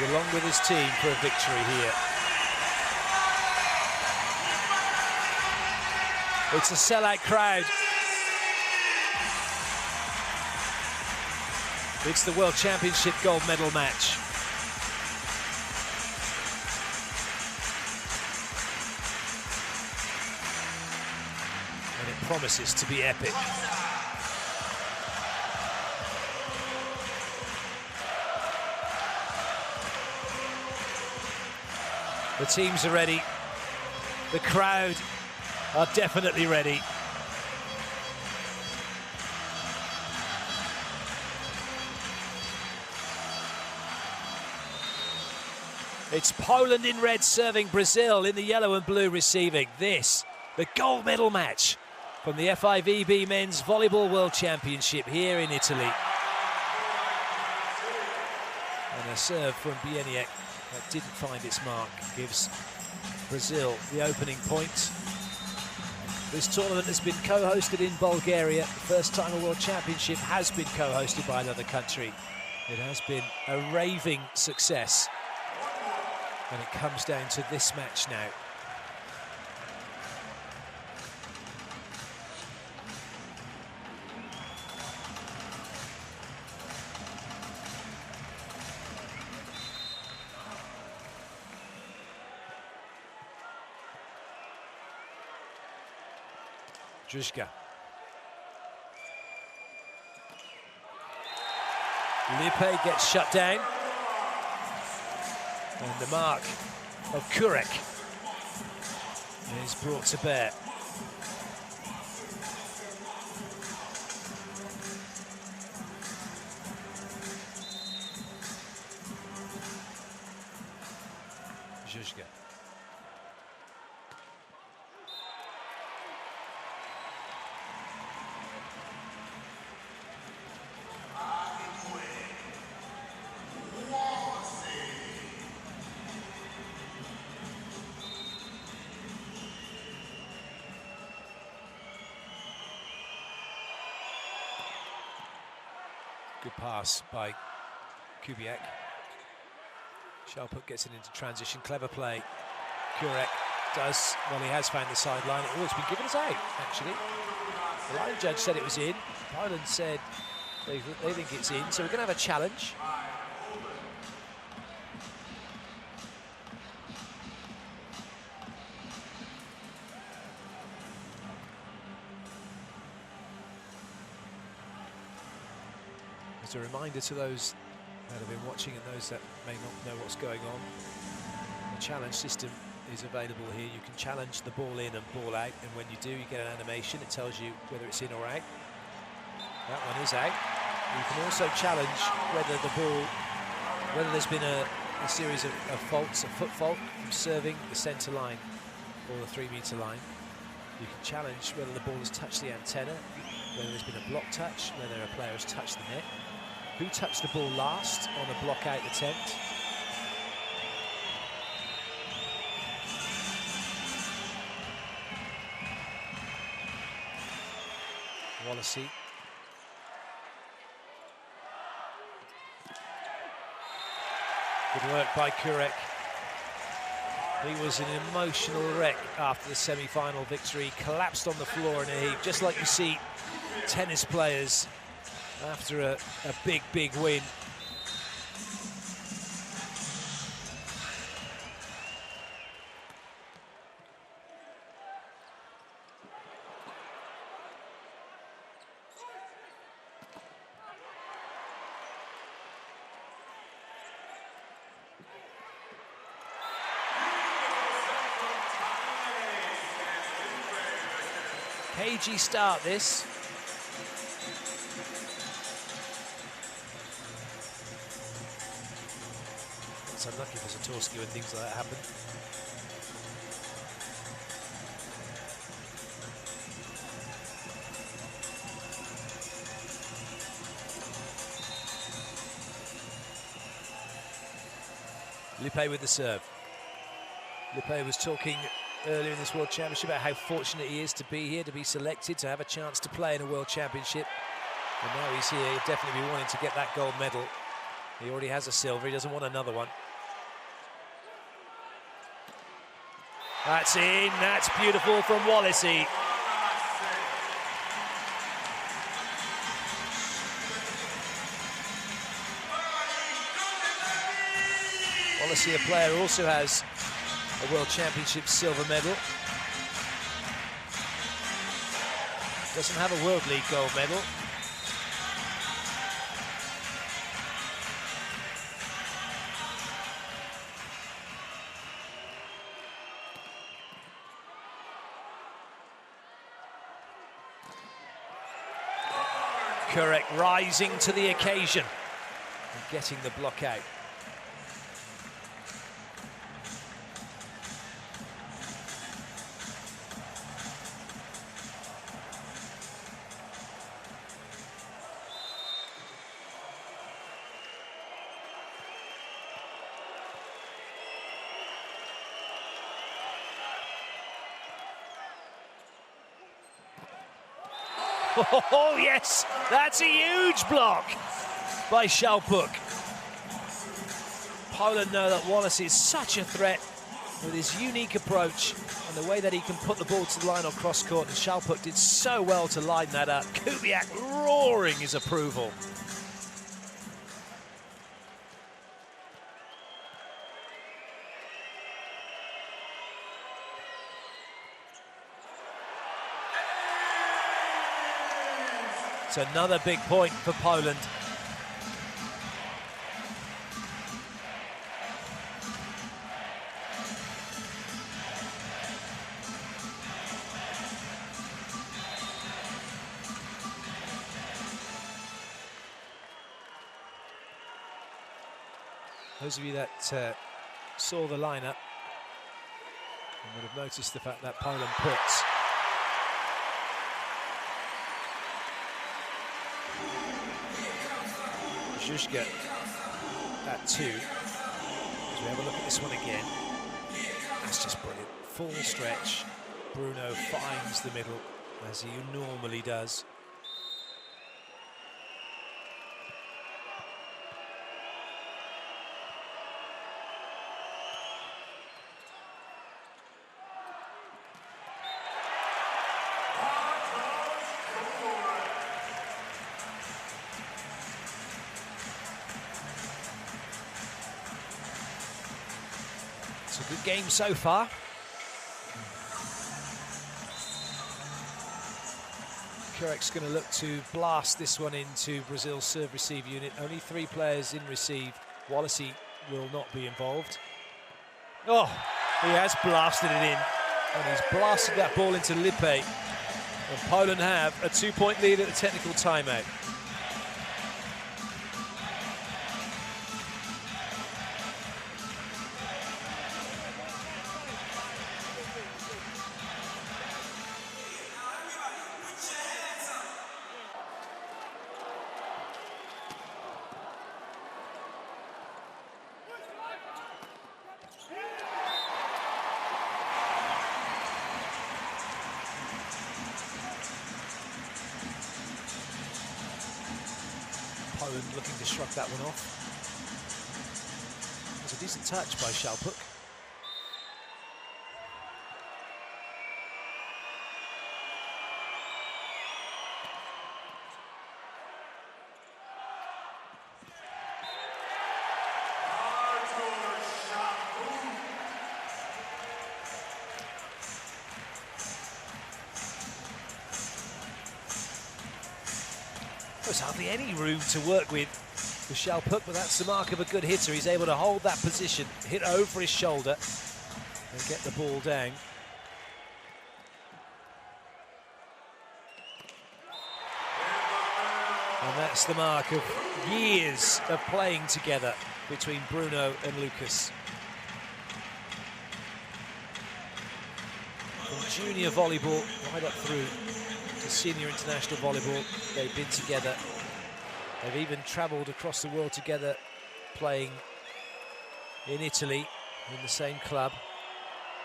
along with his team for a victory here. It's a sellout crowd. It's the World Championship gold medal match. And it promises to be epic. The teams are ready. The crowd are definitely ready. It's Poland in red serving, Brazil in the yellow and blue receiving. This, the gold medal match from the FIVB Men's Volleyball World Championship here in Italy. And a serve from Bieniek that didn't find its mark gives Brazil the opening point. This tournament has been co-hosted in Bulgaria. The first time a World Championship has been co-hosted by another country. It has been a raving success. And it comes down to this match now. Drzyzga. Lipe gets shut down. And the mark of Kurek is brought to bear. Drzyzga. Good pass by Kubiak. Shalput gets it into transition, clever play. Kurek does, well, he has found the sideline. Oh, it's been given us out, actually. The line judge said it was in. Poland said they think it's in, so we're going to have a challenge. As a reminder to those that have been watching and those that may not know what's going on, the challenge system is available here. You can challenge the ball in and ball out, and when you do, you get an animation. It tells you whether it's in or out. That one is out. You can also challenge whether there's been a series of faults, a foot fault from serving the centre line or the 3-metre line. You can challenge whether the ball has touched the antenna, whether there's been a block touch, whether a player has touched the net. Who touched the ball last on a block-out attempt? Wallacey. Good work by Kurek. He was an emotional wreck after the semi-final victory, collapsed on the floor in a heap, just like you see tennis players after a big, big win. Cagey start this. It's unlucky for Zatorski when things like that happen. Lipe with the serve. Lipe was talking earlier in this World Championship about how fortunate he is to be here, to be selected, to have a chance to play in a World Championship. And now he's here, he'll definitely be wanting to get that gold medal. He already has a silver, he doesn't want another one. That's in, that's beautiful from Wallacey. Wallacey, a player who also has a World Championship silver medal. Doesn't have a World League gold medal. Kurek rising to the occasion and getting the block out. Oh, yes, that's a huge block by Shalpuk. Poland know that Wallace is such a threat with his unique approach and the way that he can put the ball to the line or cross court, and Shalpuk did so well to line that up. Kubiak roaring his approval. It's another big point for Poland. Those of you that saw the lineup would have noticed the fact that Poland puts Zuzka at 2. As we have a look at this one again, that's just brilliant. Full stretch. Bruno finds the middle as he normally does. It's a good game so far. Kurek's going to look to blast this one into Brazil's serve-receive unit. Only 3 players in receive. Wallacey will not be involved. Oh, he has blasted it in. And he's blasted that ball into Lippe. And Poland have a 2-point lead at the technical timeout. Poland looking to shrug that one off. It was a decent touch by Shalpuk. There's hardly any room to work with for Shalpuk, but that's the mark of a good hitter. He's able to hold that position, hit over his shoulder, and get the ball down. And that's the mark of years of playing together between Bruno and Lucas. From junior volleyball right up through to senior international volleyball, they've been together. They've even travelled across the world together, playing in Italy in the same club.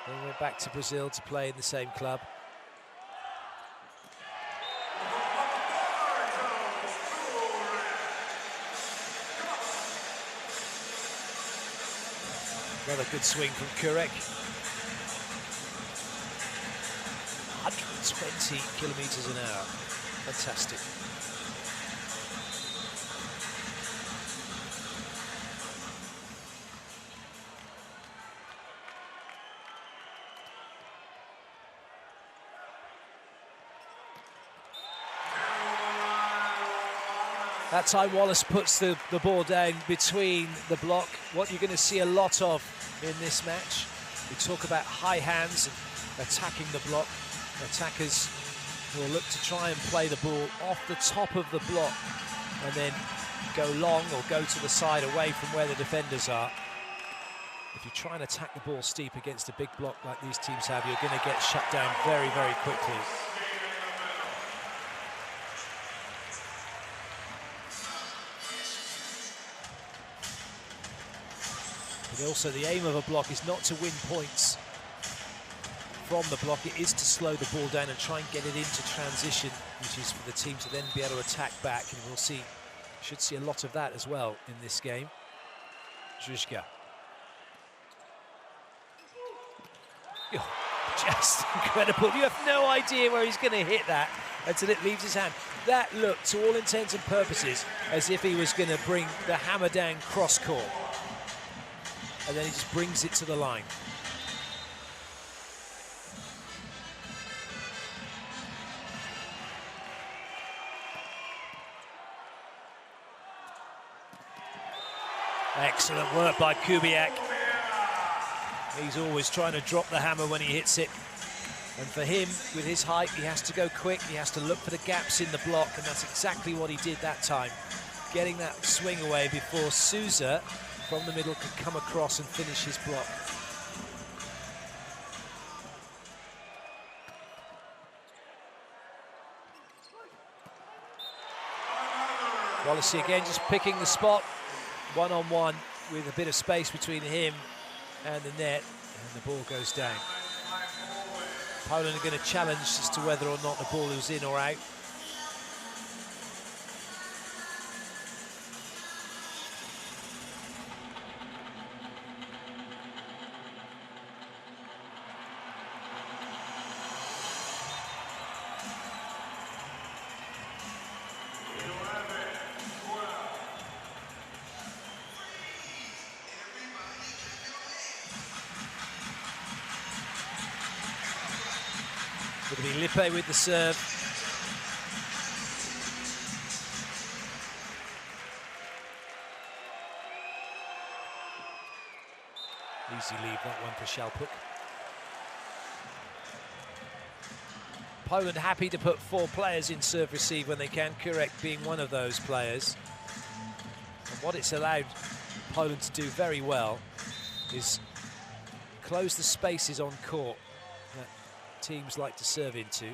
Then went back to Brazil to play in the same club. Another good swing from Kurek. 120 kilometers an hour. Fantastic. That time Wallace puts the ball down between the block. What you're going to see a lot of in this match, we talk about high hands and attacking the block. Attackers will look to try and play the ball off the top of the block and then go long or go to the side away from where the defenders are. If you try and attack the ball steep against a big block like these teams have, you're going to get shut down very, very quickly. But also the aim of a block is not to win points from the block, it is to slow the ball down and try and get it into transition, which is for the team to then be able to attack back, and we'll see, should see a lot of that as well in this game. Zhuzhka. Oh, just incredible. You have no idea where he's going to hit that until it leaves his hand. That looked, to all intents and purposes, as if he was going to bring the hammer down cross-court. And then he just brings it to the line. Excellent work by Kubiak. He's always trying to drop the hammer when he hits it. And for him, with his height, he has to go quick. He has to look for the gaps in the block, and that's exactly what he did that time. Getting that swing away before Souza from the middle could come across and finish his block. Wallacey again just picking the spot. One-on-one with a bit of space between him and the net, and the ball goes down. Poland are going to challenge as to whether or not the ball is in or out. Going to be Lippe with the serve. Easy leave that one for Shalpuk. Poland happy to put 4 players in serve receive when they can, Kurek being one of those players. And what it's allowed Poland to do very well is close the spaces on court that teams like to serve into.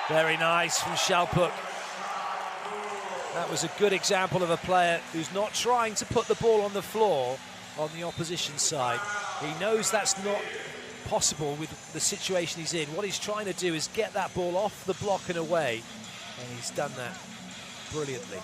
Very nice from Shalpuk. That was a good example of a player who's not trying to put the ball on the floor on the opposition side. He knows that's not possible with the situation he's in. What he's trying to do is get that ball off the block and away, and he's done that brilliantly.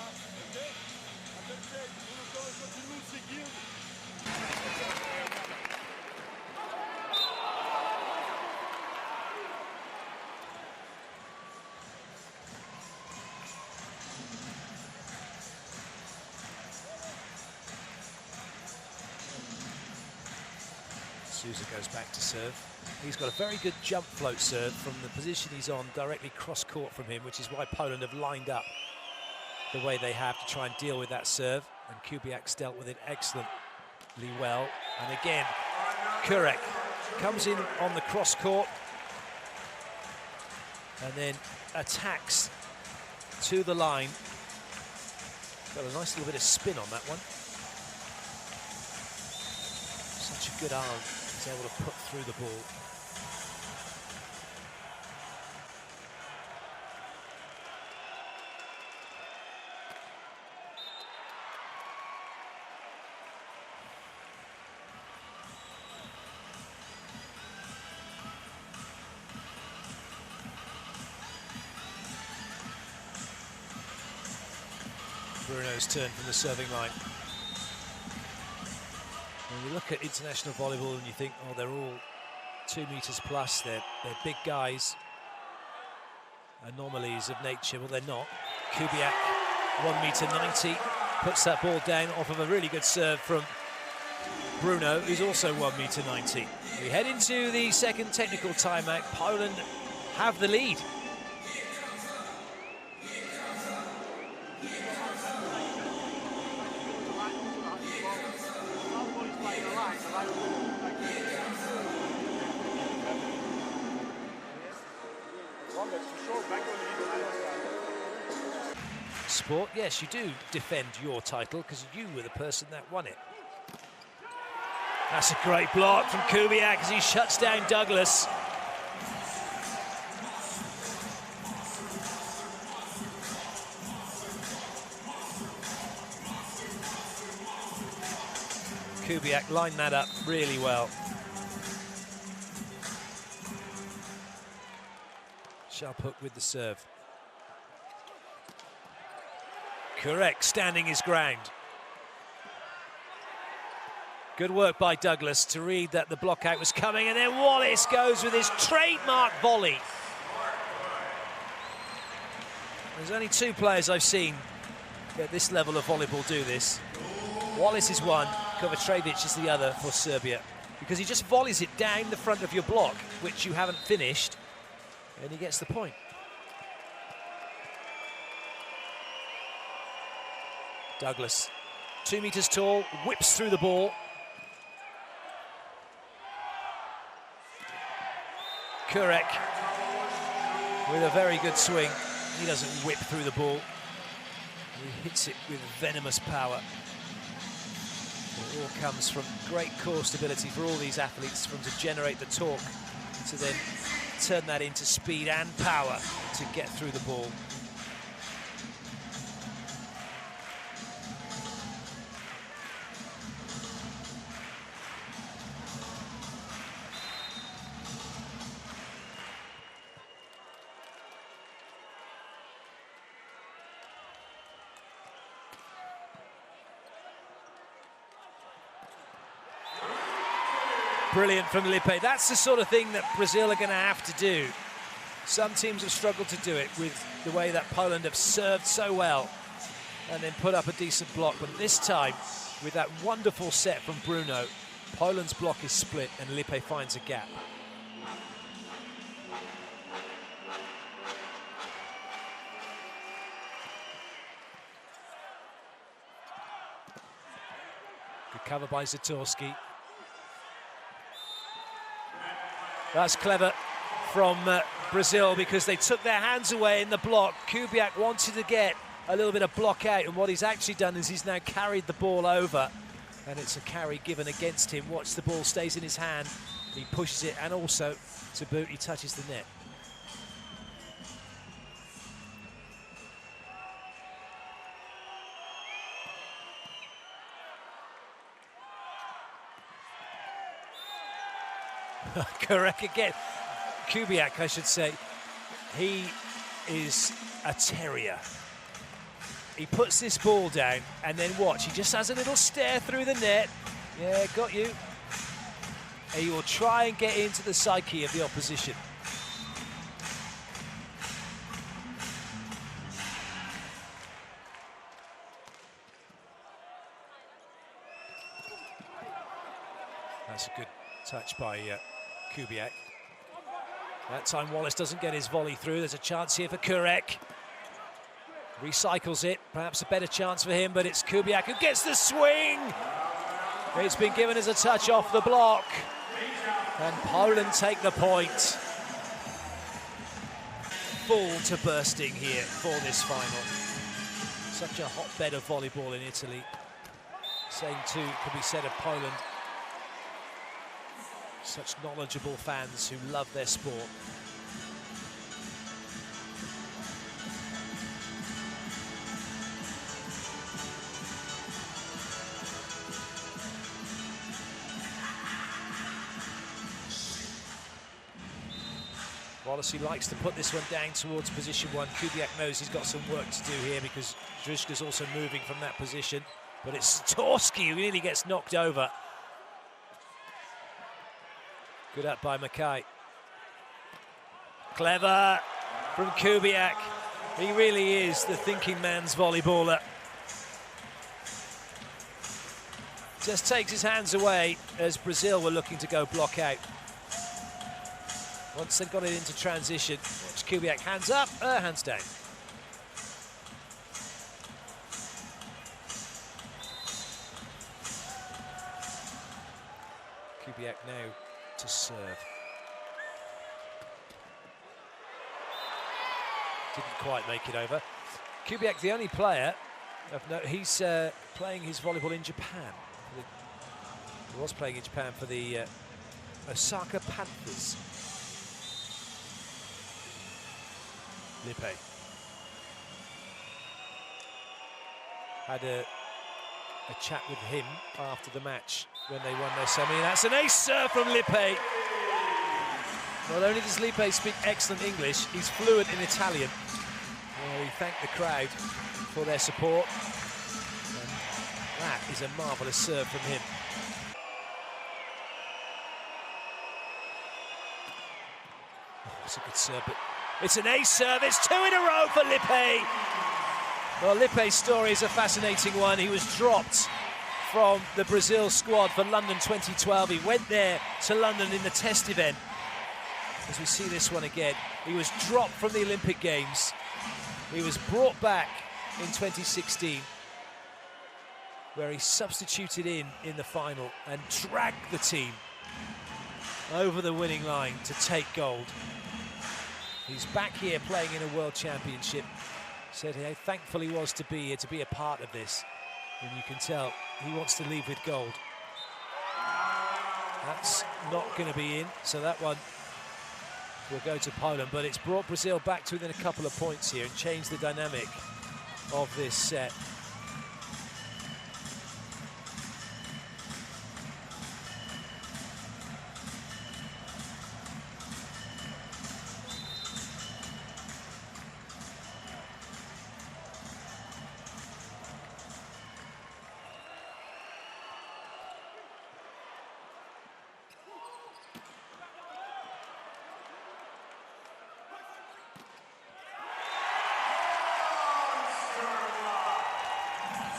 Souza goes back to serve. He's got a very good jump float serve from the position he's on, directly cross-court from him, which is why Poland have lined up the way they have to try and deal with that serve. And Kubiak's dealt with it excellently well. And again, Kurek comes in on the cross-court and then attacks to the line. Got a nice little bit of spin on that one. Such a good arm. He's able to put through the ball. Bruno's turn from the serving line. When you look at international volleyball and you think, oh, they're all 2 meters plus, they're big guys, anomalies of nature. Well, they're not. Kubiak, 1 meter 90, puts that ball down off of a really good serve from Bruno, who's also 1 meter 90. We head into the second technical timeout. Poland have the lead. Sport, yes, you do defend your title because you were the person that won it. That's a great block from Kubiak as he shuts down Douglas. Kubiak lined that up really well. Sharphook with the serve. Correct, standing his ground. Good work by Douglas to read that the block out was coming, and then Wallace goes with his trademark volley. There's only 2 players I've seen at this level of volleyball do this. Wallace is one, Kovacevic is the other for Serbia, because he just volleys it down the front of your block, which you haven't finished, and he gets the point. Douglas, 2 meters tall, whips through the ball. Kurek with a very good swing. He doesn't whip through the ball. He hits it with venomous power. It all comes from great core stability for all these athletes, from to generate the torque, to then turn that into speed and power to get through the ball. Brilliant from Lippe. That's the sort of thing that Brazil are going to have to do. Some teams have struggled to do it with the way that Poland have served so well and then put up a decent block. But this time, with that wonderful set from Bruno, Poland's block is split and Lippe finds a gap. Good cover by Zatorski. That's clever from Brazil, because they took their hands away in the block. Kubiak wanted to get a little bit of block out, and what he's actually done is he's now carried the ball over, and it's a carry given against him. Watch, the ball stays in his hand, he pushes it, and also to boot, he touches the net. Correct again. Kubiak, I should say, he is a terrier. He puts this ball down, and then watch, he just has a little stare through the net. Yeah, got you. And he will try and get into the psyche of the opposition. That's a good touch by Kubiak. That time Wallace doesn't get his volley through. There's a chance here for Kurek. Recycles it, perhaps a better chance for him, but it's Kubiak who gets the swing. It's been given as a touch off the block. And Poland take the point. Full to bursting here for this final. Such a hotbed of volleyball in Italy. Same too can be said of Poland. Such knowledgeable fans who love their sport. Wallace likes to put this one down towards position 1. Kubiak knows he's got some work to do here because Andrushka's also moving from that position, but it's Torski who nearly gets knocked over. Good up by Mackay. Clever from Kubiak. He really is the thinking man's volleyballer. Just takes his hands away as Brazil were looking to go block out. Once they've got it into transition, watch Kubiak, hands up, hands down. Kubiak now to serve. Didn't quite make it over. Kubiak, the only player of note, he's playing his volleyball in Japan. He was playing in Japan for the Osaka Panthers. Lippe had a chat with him after the match when they won their semi. That's an ace serve from Lippe. Not only does Lippe speak excellent English, he's fluent in Italian. He thanked the crowd for their support. And that is a marvellous serve from him. Oh, it's a good serve, but it's an ace serve. It's 2 in a row for Lippe. Well, Lippe's story is a fascinating one. He was dropped from the Brazil squad for London 2012. He went there to London in the test event. As we see this one again, he was dropped from the Olympic Games. He was brought back in 2016, where he substituted in the final and dragged the team over the winning line to take gold. He's back here playing in a World Championship. Said how thankful he was to be here, to be a part of this. And you can tell he wants to leave with gold. That's not going to be in, so that one will go to Poland, but it's brought Brazil back to within a couple of points here and changed the dynamic of this set.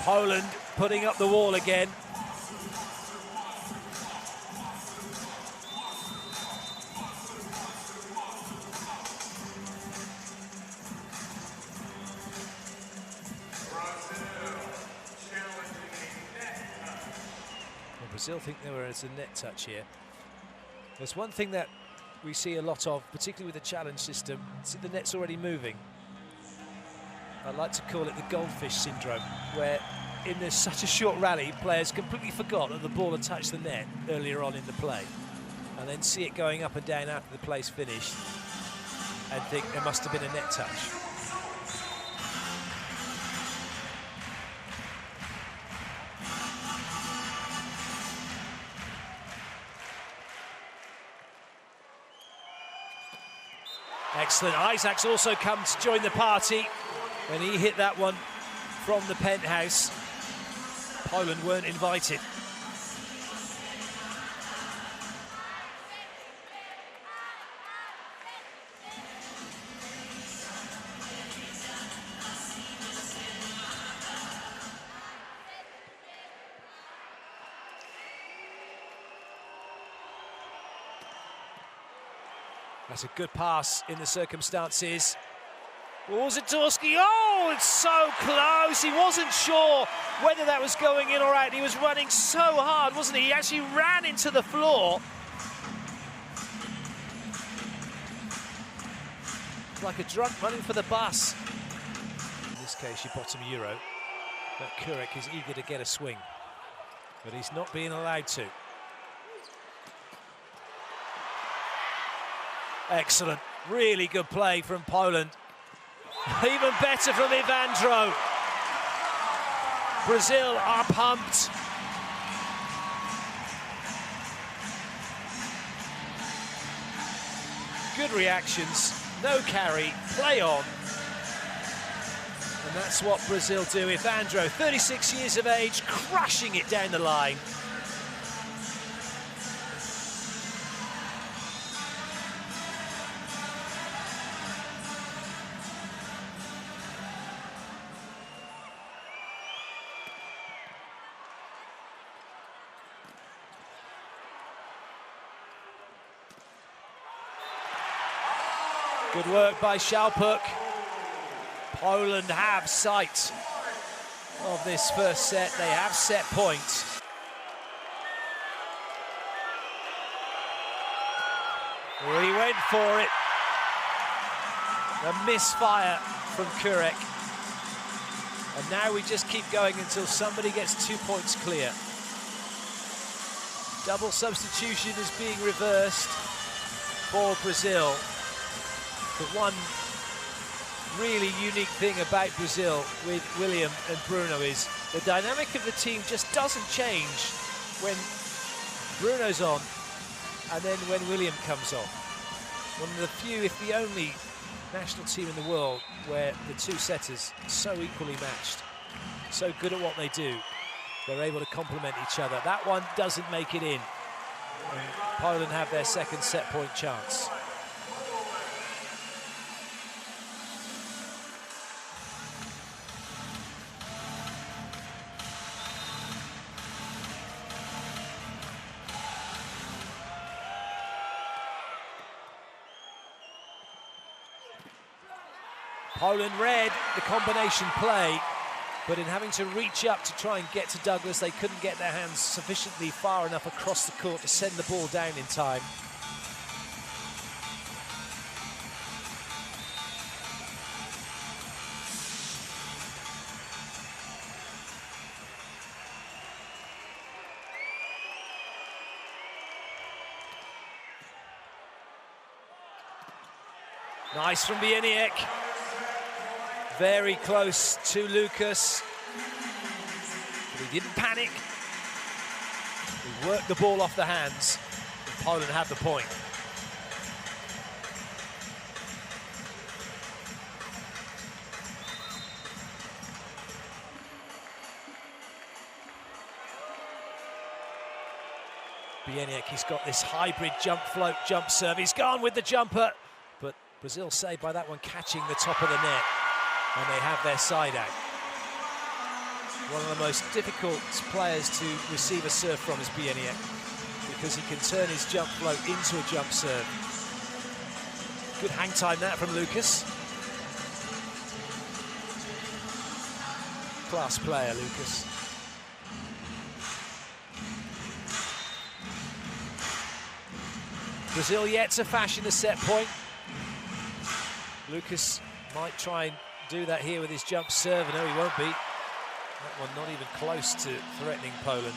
Poland putting up the wall again. Well, Brazil think there was a net touch here. There's one thing that we see a lot of, particularly with the challenge system, see the net's already moving. I like to call it the goldfish syndrome, where in such a short rally, players completely forgot that the ball had touched the net earlier on in the play, and then see it going up and down after the play's finished and think there must have been a net touch. Excellent. Isaac's also come to join the party, and he hit that one from the penthouse. Poland weren't invited. That's a good pass in the circumstances. Zatorski, oh, it's so close. He wasn't sure whether that was going in or out. He was running so hard, wasn't he? He actually ran into the floor. Like a drunk running for the bus. In this case, your bottom Euro. But Kurek is eager to get a swing, but he's not being allowed to. Excellent, really good play from Poland. Even better from Ivandro. Brazil are pumped. Good reactions, no carry, play on. And that's what Brazil do with Andro, 36 years of age, crushing it down the line. Good work by Shalpuk. Poland have sight of this first set. They have set points. He went for it. A misfire from Kurek. And now we just keep going until somebody gets 2 points clear. Double substitution is being reversed for Brazil. But one really unique thing about Brazil with William and Bruno is the dynamic of the team just doesn't change when Bruno's on and then when William comes on. One of the few, if the only, national team in the world where the two setters are so equally matched, so good at what they do, they're able to complement each other. That one doesn't make it in. And Poland have their second set point chance. Poland read the combination play, but in having to reach up to try and get to Douglas, they couldn't get their hands sufficiently far enough across the court to send the ball down in time. Nice from Bieniek. Very close to Lucas, but he didn't panic. He worked the ball off the hands, and Poland had the point. Bieniek, he's got this hybrid jump float, jump serve. He's gone with the jumper, but Brazil saved by that one catching the top of the net. And they have their side out. One of the most difficult players to receive a serve from is Bieniek, because he can turn his jump float into a jump serve. Good hang time that from Lucas. Class player, Lucas. Brazil yet to fashion a set point. Lucas might try and do that here with his jump serve. No, he won't be. That one not even close to threatening Poland.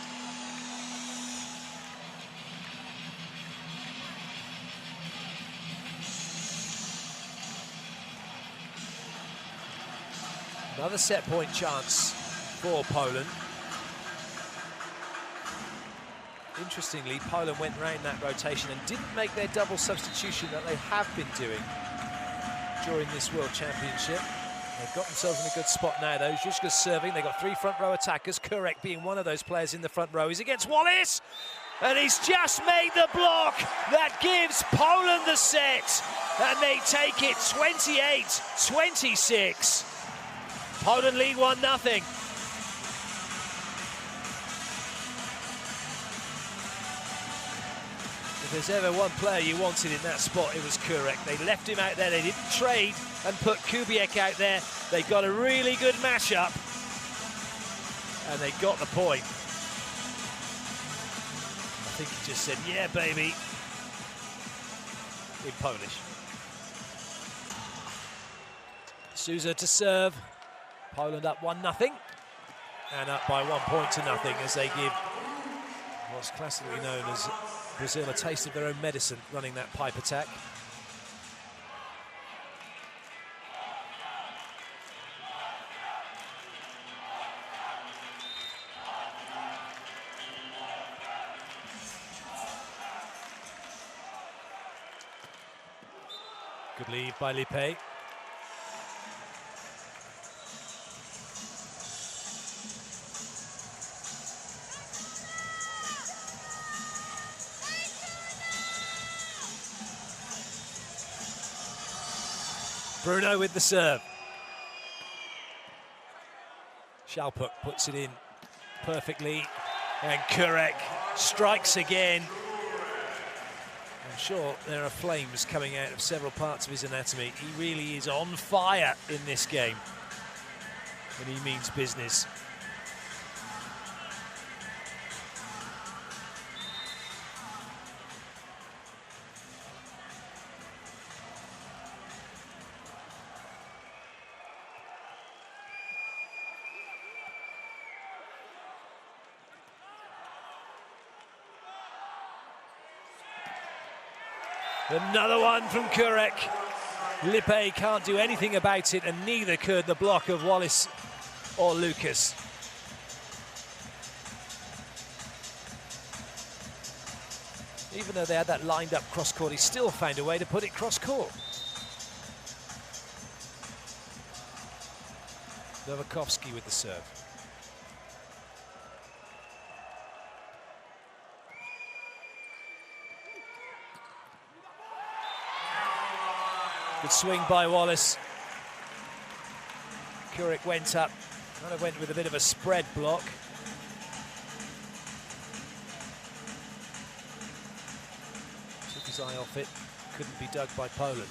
Another set point chance for Poland. Interestingly, Poland went round that rotation and didn't make their double substitution that they have been doing during this World Championship. They've got themselves in a good spot now, though. Zuzka's serving. They've got three front row attackers. Kurek being one of those players in the front row. He's against Wallace, and he's just made the block that gives Poland the set, and they take it 28-26. Poland lead 1-0. If there's ever one player you wanted in that spot, it was Kurek. They left him out there. They didn't trade and put Kubiak out there. They got a really good matchup, and they got the point. I think he just said, "Yeah, baby," in Polish. Souza to serve. Poland up 1-0, and up by 1 point to nothing as they give what's classically known as Brazil a taste of their own medicine, running that pipe attack. Good lead by Lipe. Bruno with the serve. Shalpuk puts it in perfectly, and Kurek strikes again. I'm sure there are flames coming out of several parts of his anatomy. He really is on fire in this game, and he means business. Another one from Kurek. Lippe can't do anything about it, and neither could the block of Wallace or Lucas. Even though they had that lined up cross-court, he still found a way to put it cross-court. Novakovsky with the serve. Good swing by Wallace. Kurek went up, kind of went with a bit of a spread block. Took his eye off it, couldn't be dug by Poland.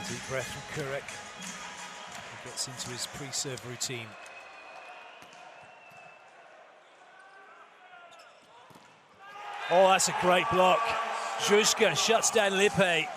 Deep breath from Kurek. He gets into his pre-serve routine. Oh, that's a great block. Zuzka shuts down Lippe.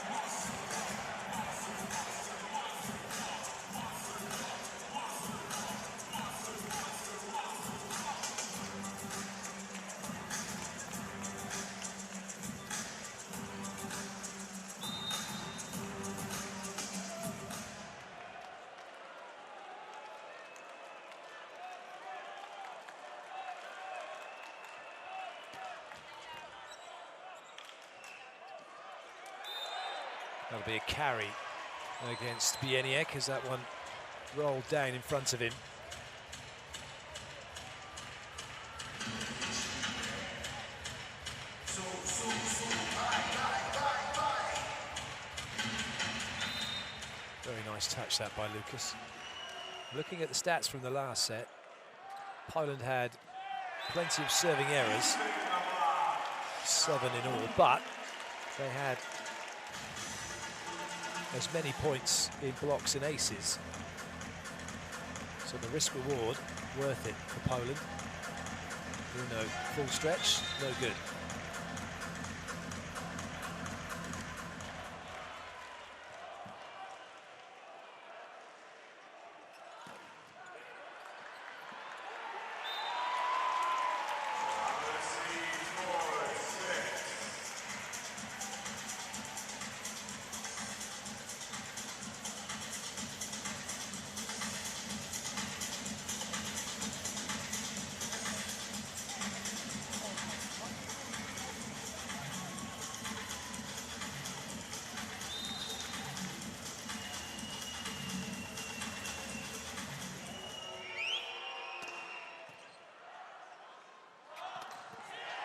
That'll be a carry against Bieniek as that one rolled down in front of him. Very nice touch that by Lucas. Looking at the stats from the last set, Poland had plenty of serving errors, 7 in all, but they had as many points in blocks and aces. So the risk reward, worth it for Poland. Bruno, full stretch, no good.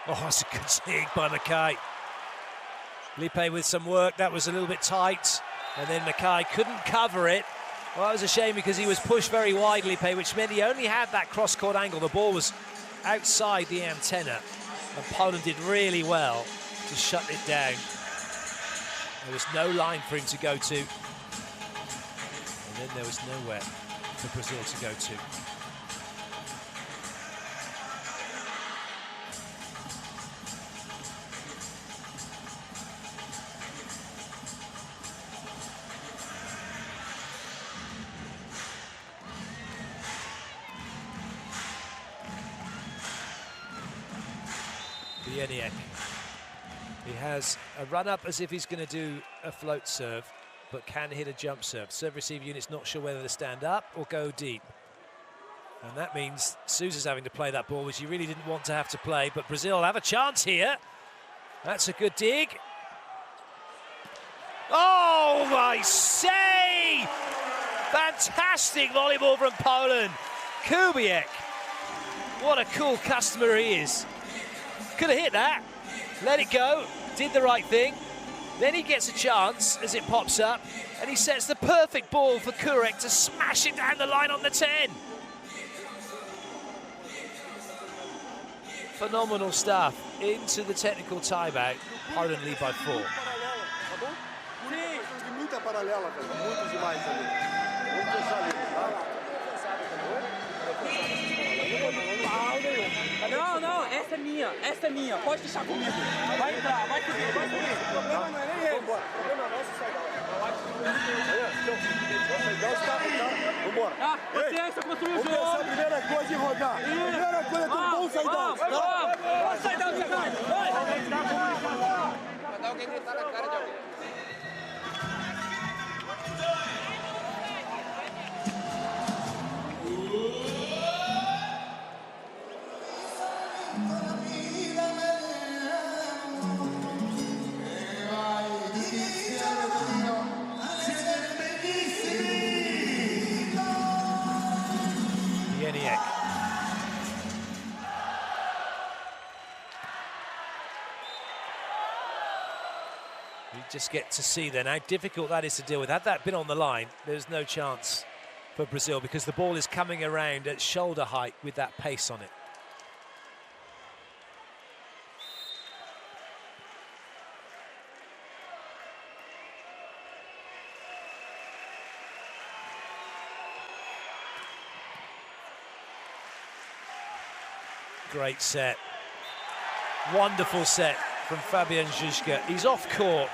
Oh, that's a good dig by Mackay. Lippe with some work, that was a little bit tight, and then Mackay couldn't cover it. Well, that was a shame because he was pushed very wide, Lippe, which meant he only had that cross-court angle. The ball was outside the antenna, and Poland did really well to shut it down. There was no line for him to go to, and then there was nowhere for Brazil to go to. Bieniek. He has a run up as if he's going to do a float serve, but can hit a jump serve. Serve-receive unit's not sure whether to stand up or go deep. And that means Sousa's having to play that ball, which he really didn't want to have to play, but Brazil have a chance here. That's a good dig. Oh, I say! Fantastic volleyball from Poland. Kubiak, what a cool customer he is. Could have hit that, let it go, did the right thing. Then he gets a chance as it pops up, and he sets the perfect ball for Kurek to smash it down the line on the 10. Phenomenal stuff. Into the technical timeout. Poland lead by 4. Não, não, essa é minha, pode deixar comigo. Vai entrar, vai comigo, vai comigo. O problema não é nem ele. Vambora, o problema nosso é sair. Vambora. Ah, paciência, construir o jogo. Vamos pensar a primeira coisa em rodar. Primeira coisa é tudo bom sair da Vamos sair da vai. Vai dar alguém gritar na cara de alguém. You just get to see then how difficult that is to deal with. Had that been on the line, there's no chance for Brazil because the ball is coming around at shoulder height with that pace on it. Great set. Wonderful set from Fabian Žižka. He's off court.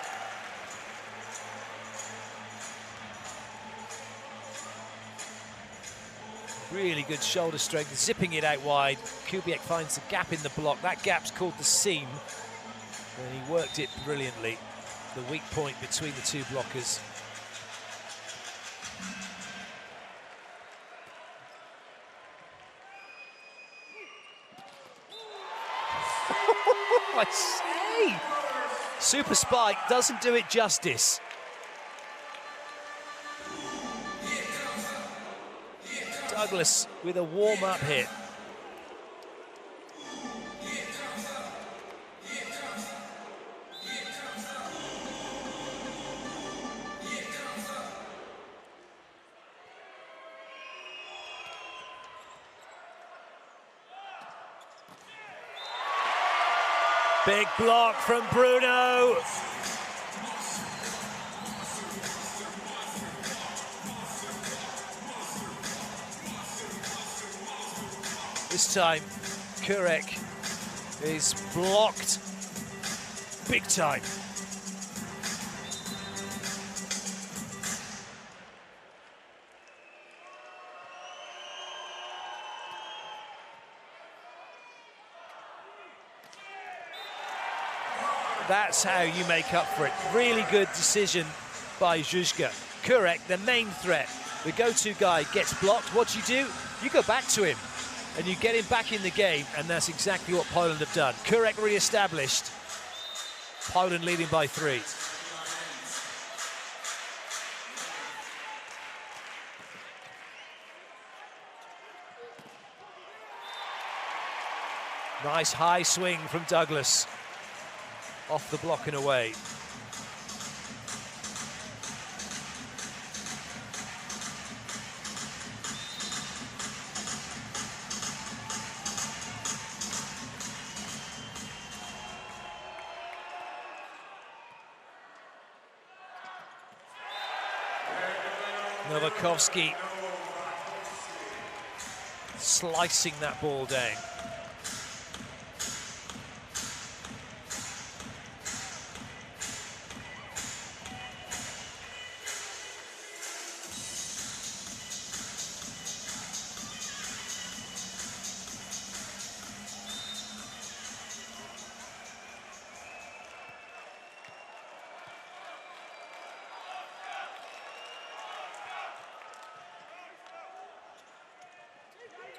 Really good shoulder strength, zipping it out wide. Kubiak finds the gap in the block. That gap's called the seam. And he worked it brilliantly. The weak point between the two blockers. I say, super spike doesn't do it justice. Douglas with a warm-up hit. Big block from Bruno. This time, Kurek is blocked big time. That's how you make up for it. Really good decision by Žižka. Kurek, the main threat, the go-to guy, gets blocked. What do? You go back to him and you get him back in the game, and that's exactly what Poland have done. Kurek re-established. Poland leading by 3. Nice high swing from Douglas. Off the block and away. Novakovsky slicing that ball down.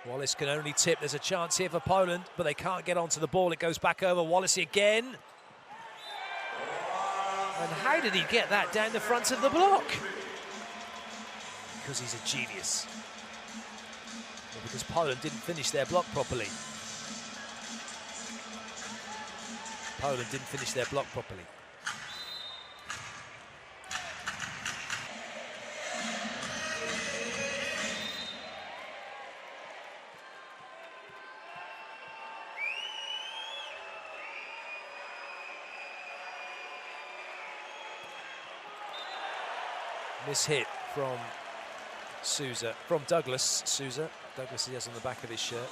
Wallace can only tip. There's a chance here for Poland, but they can't get onto the ball. It goes back over. Wallace again. And how did he get that down the front of the block? Because he's a genius. Or because Poland didn't finish their block properly. Poland didn't finish their block properly. Miss hit from Douglas Souza. Douglas he has on the back of his shirt.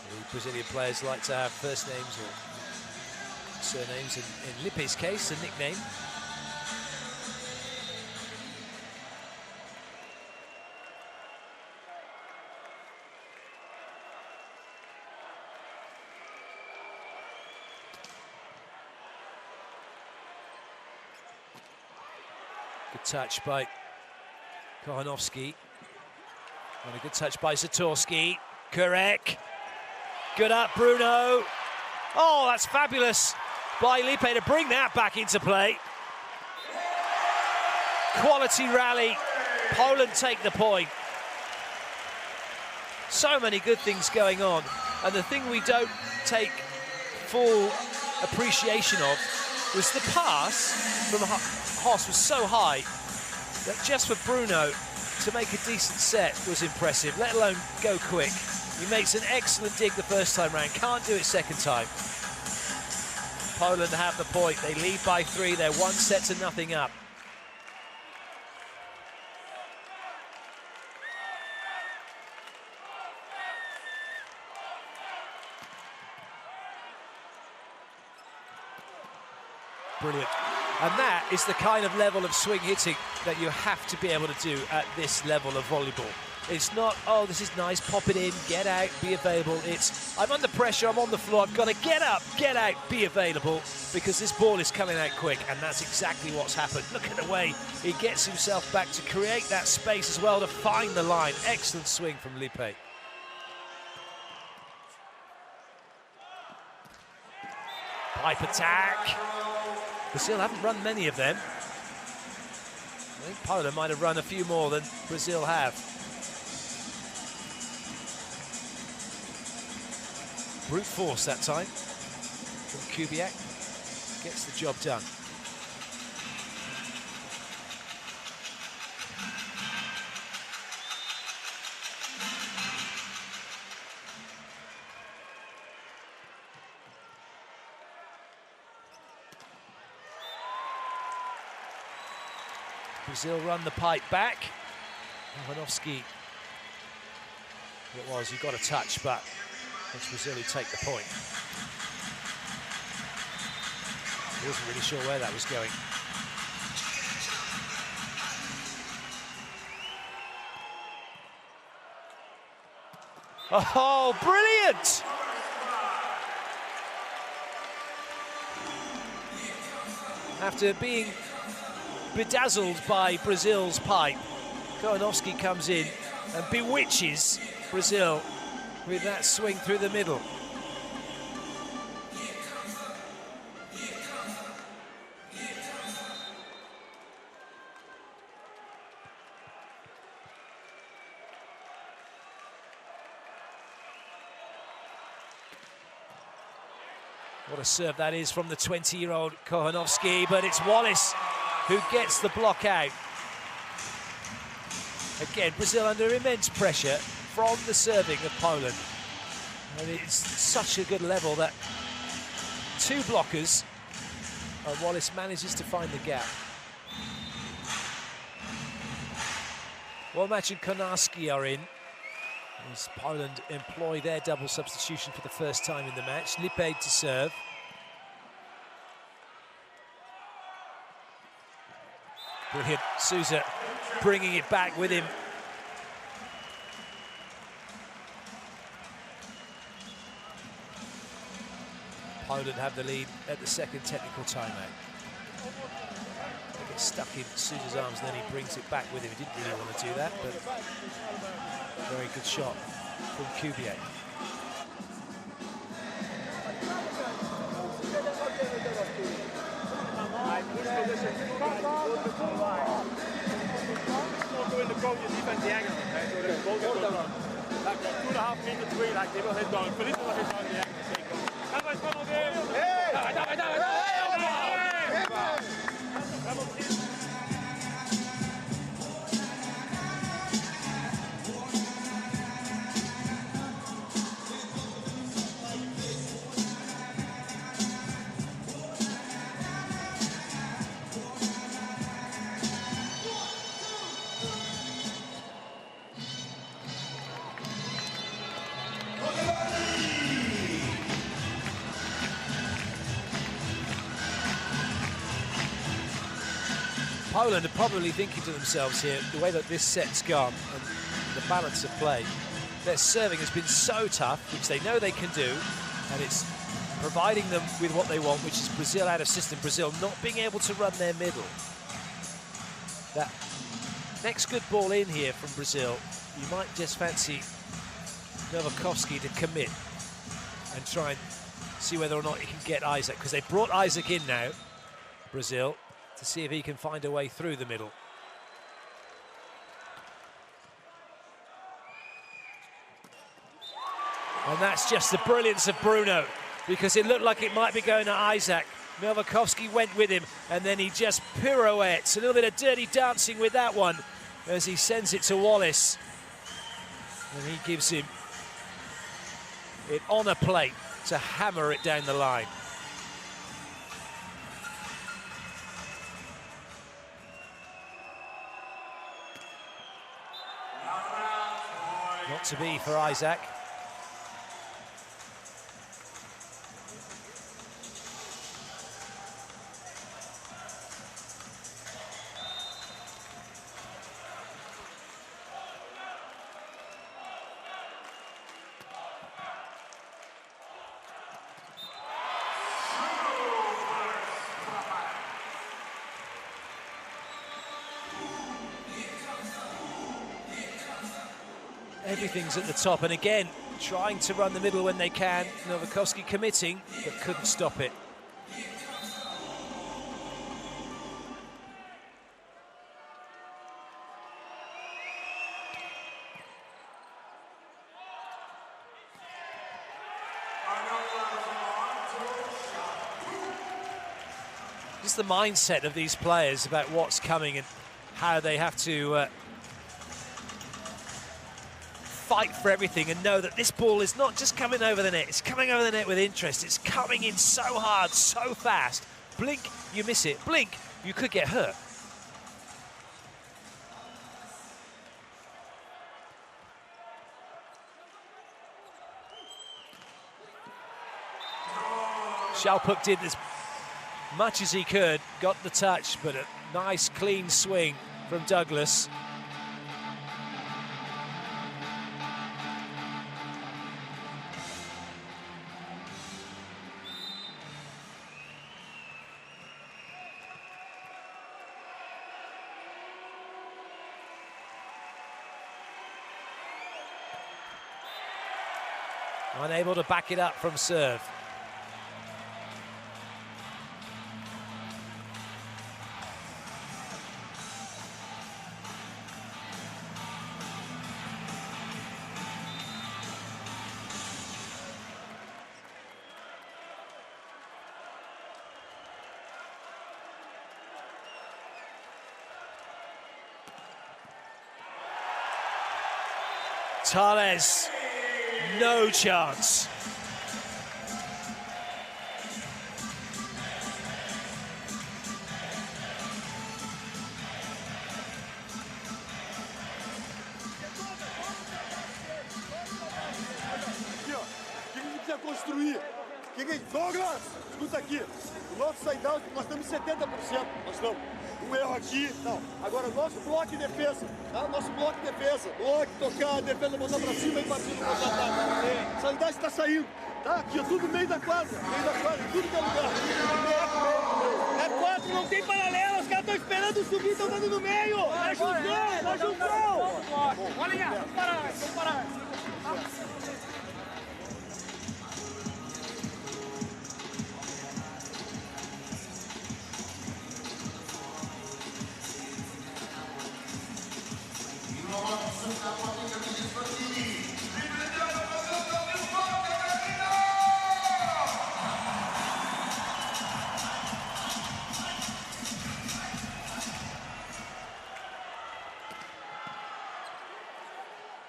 The Brazilian players like to have first names or surnames. In Lipe's case, a nickname. Good touch by Kochanowski. And a good touch by Zatorski. Kurek. Good up, Bruno. Oh, that's fabulous by Lipe to bring that back into play. Quality rally. Poland take the point. So many good things going on. And the thing we don't take full appreciation of was the pass from Hoss was so high that just for Bruno to make a decent set was impressive, let alone go quick. He makes an excellent dig the first time round, can't do it second time. Poland have the point, they lead by 3, they're 1-0 up. Brilliant. And that is the kind of level of swing hitting that you have to be able to do at this level of volleyball. It's not, oh, this is nice, pop it in, get out, be available. It's, I'm under pressure, I'm on the floor, I've got to get up, get out, be available, because this ball is coming out quick, and that's exactly what's happened. Look at the way he gets himself back to create that space as well, to find the line. Excellent swing from Lipe. Pipe attack. Brazil haven't run many of them. I think Poland might have run a few more than Brazil have. Brute force that time from Kubiak. Gets the job done. Brazil run the pipe back. Kochanowski, it was, you got a touch, but it's Brazil who take the point. He wasn't really sure where that was going. Oh, brilliant! After being bedazzled by Brazil's pipe, Kochanowski comes in and bewitches Brazil with that swing through the middle. What a serve that is from the 20-year-old Kochanowski, but it's Wallace who gets the block out. Again, Brazil under immense pressure from the serving of Poland. And it's such a good level that two blockers, and Wallace manages to find the gap. Walmach and Konarski are in, as Poland employ their double substitution for the first time in the match. Lipe to serve. Brilliant, Souza bringing it back with him. Poland have the lead at the second technical timeout. They get stuck in Souza's arms and then he brings it back with him. He didn't really want to do that, but very good shot from Cuvier. Go in the goal, you defend diagonal. Okay? So the ball goes down. Like 2.5 meter three, like they will hit down. Police will hit down diagonal. Poland are probably thinking to themselves here, the way that this set's gone and the balance of play, their serving has been so tough, which they know they can do, and it's providing them with what they want, which is Brazil out of system. Brazil not being able to run their middle. That next good ball in here from Brazil, you might just fancy Novakovsky to commit and try and see whether or not he can get Isaac, because they brought Isaac in now, Brazil, to see if he can find a way through the middle. And that's just the brilliance of Bruno, because it looked like it might be going to Isaac. Novakovsky went with him, and then he just pirouettes. A little bit of dirty dancing with that one as he sends it to Wallace. And he gives him it on a plate to hammer it down the line. Not to be for Isaac. Everything's at the top, and again, trying to run the middle when they can. Novakovsky committing, but couldn't stop it. Just the mindset of these players about what's coming and how they have to fight for everything and know that this ball is not just coming over the net, it's coming over the net with interest. It's coming in so hard, so fast. Blink, you miss it. Blink, you could get hurt. Shalpuk did as much as he could, got the touch, but a nice clean swing from Douglas. Unable to back it up from serve. Tales, no chance. Construir. Douglas, escuta aqui. O nosso side-down, nós estamos em 70%. Nós estamos. Um erro aqui. Não. Agora, o nosso bloco de defesa. Tá? Nosso bloco de defesa. Bloco, tocar, defesa, botar pra cima e partir no contra-ataque. Side-down está saindo. Tá? Aqui, tudo no meio da quadra. Meio da quadra, tudo que é lugar. É 4, não tem paralelo. Os caras estão esperando tentando subir, estão dando no meio! Dá chutão, dá chutão! Olha aí, vamos parar, vamos parar.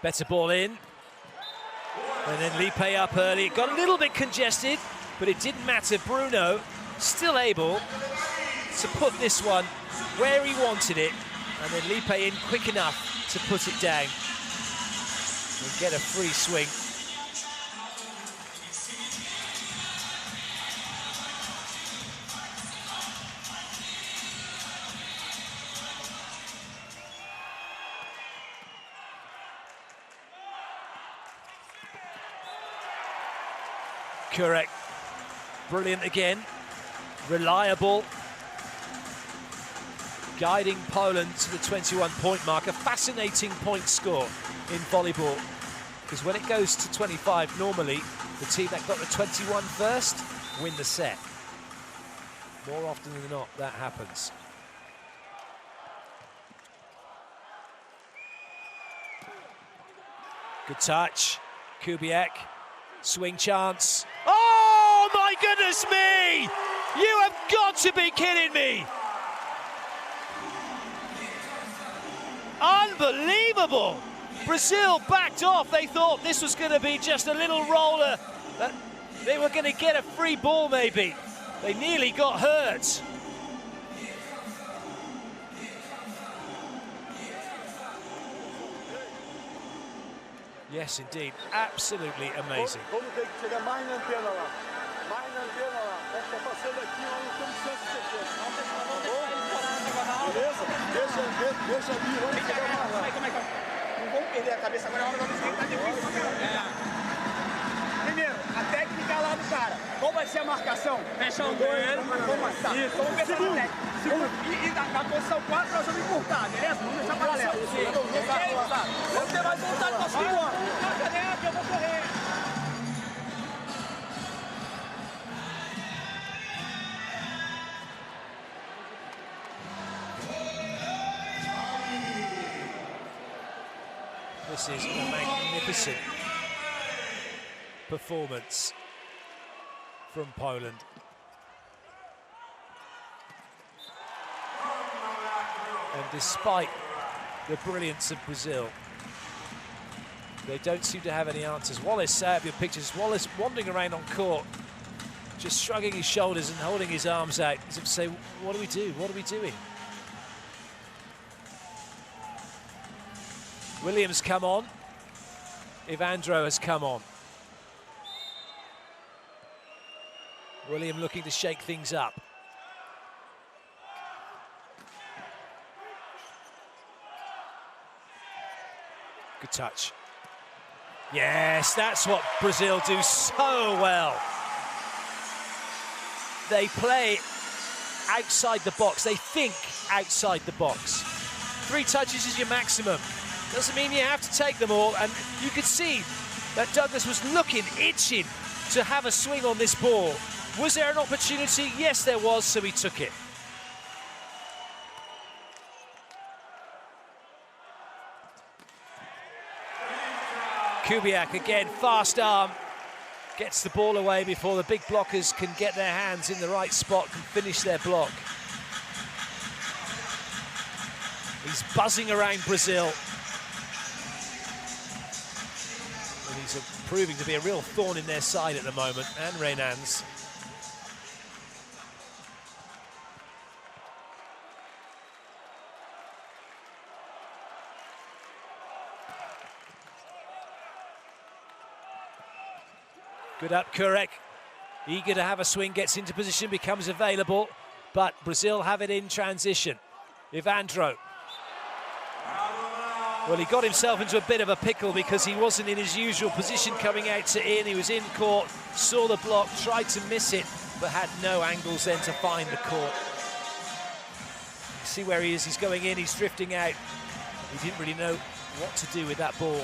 Better ball in. And then Lipe up early. It got a little bit congested, but it didn't matter. Bruno still able to put this one where he wanted it. And then Lipe in quick enough to put it down and get a free swing. Kurek, brilliant again, reliable, guiding Poland to the 21-point mark. A fascinating point score in volleyball, because when it goes to 25, normally the team that got the 21 first win the set. More often than not, that happens. Good touch, Kubiak, swing chance. Oh my goodness me! You have got to be kidding me! Unbelievable! Brazil backed off. They thought this was going to be just a little roller, that they were going to get a free ball maybe. They nearly got hurt. Yes, indeed. Absolutely amazing. Vamos ter que chegar mais na antena lá. Mais na antena lá. Está passando aqui, não temos chance de defesa. Beleza? Deixa vir, vamos chegar mais lá. Não vamos perder a cabeça agora, é hora da música que tá difícil pra caramba. Primeiro, a técnica lá do cara. Qual vai ser a marcação? Fecha o dois. Vamos pensar na técnica. E na posição 4 nós vamos encurtar, beleza? Vamos deixar paralelo. Vamos ter mais vontade pra subir embora. Cadê que eu vou correr? This is a magnificent performance from Poland. And despite the brilliance of Brazil, they don't seem to have any answers. Wallace, your pictures, Wallace wandering around on court, just shrugging his shoulders and holding his arms out as if to say, what do we do? What are we doing? Williams come on. Ivandro has come on. William looking to shake things up. Good touch. Yes, that's what Brazil do so well. They play outside the box. They think outside the box. 3 touches is your maximum. Doesn't mean you have to take them all. And you could see that Douglas was looking, itching to have a swing on this ball. Was there an opportunity? Yes, there was, so he took it. Kubiak again, fast arm, gets the ball away before the big blockers can get their hands in the right spot and finish their block. He's buzzing around Brazil. And he's proving to be a real thorn in their side at the moment, and Reynans. Good up, Kurek. Eager to have a swing, gets into position, becomes available, but Brazil have it in transition. Ivandro. Well, he got himself into a bit of a pickle because he wasn't in his usual position coming out to in. He was in court, saw the block, tried to miss it, but had no angles then to find the court. See where he is, he's going in, he's drifting out. He didn't really know what to do with that ball.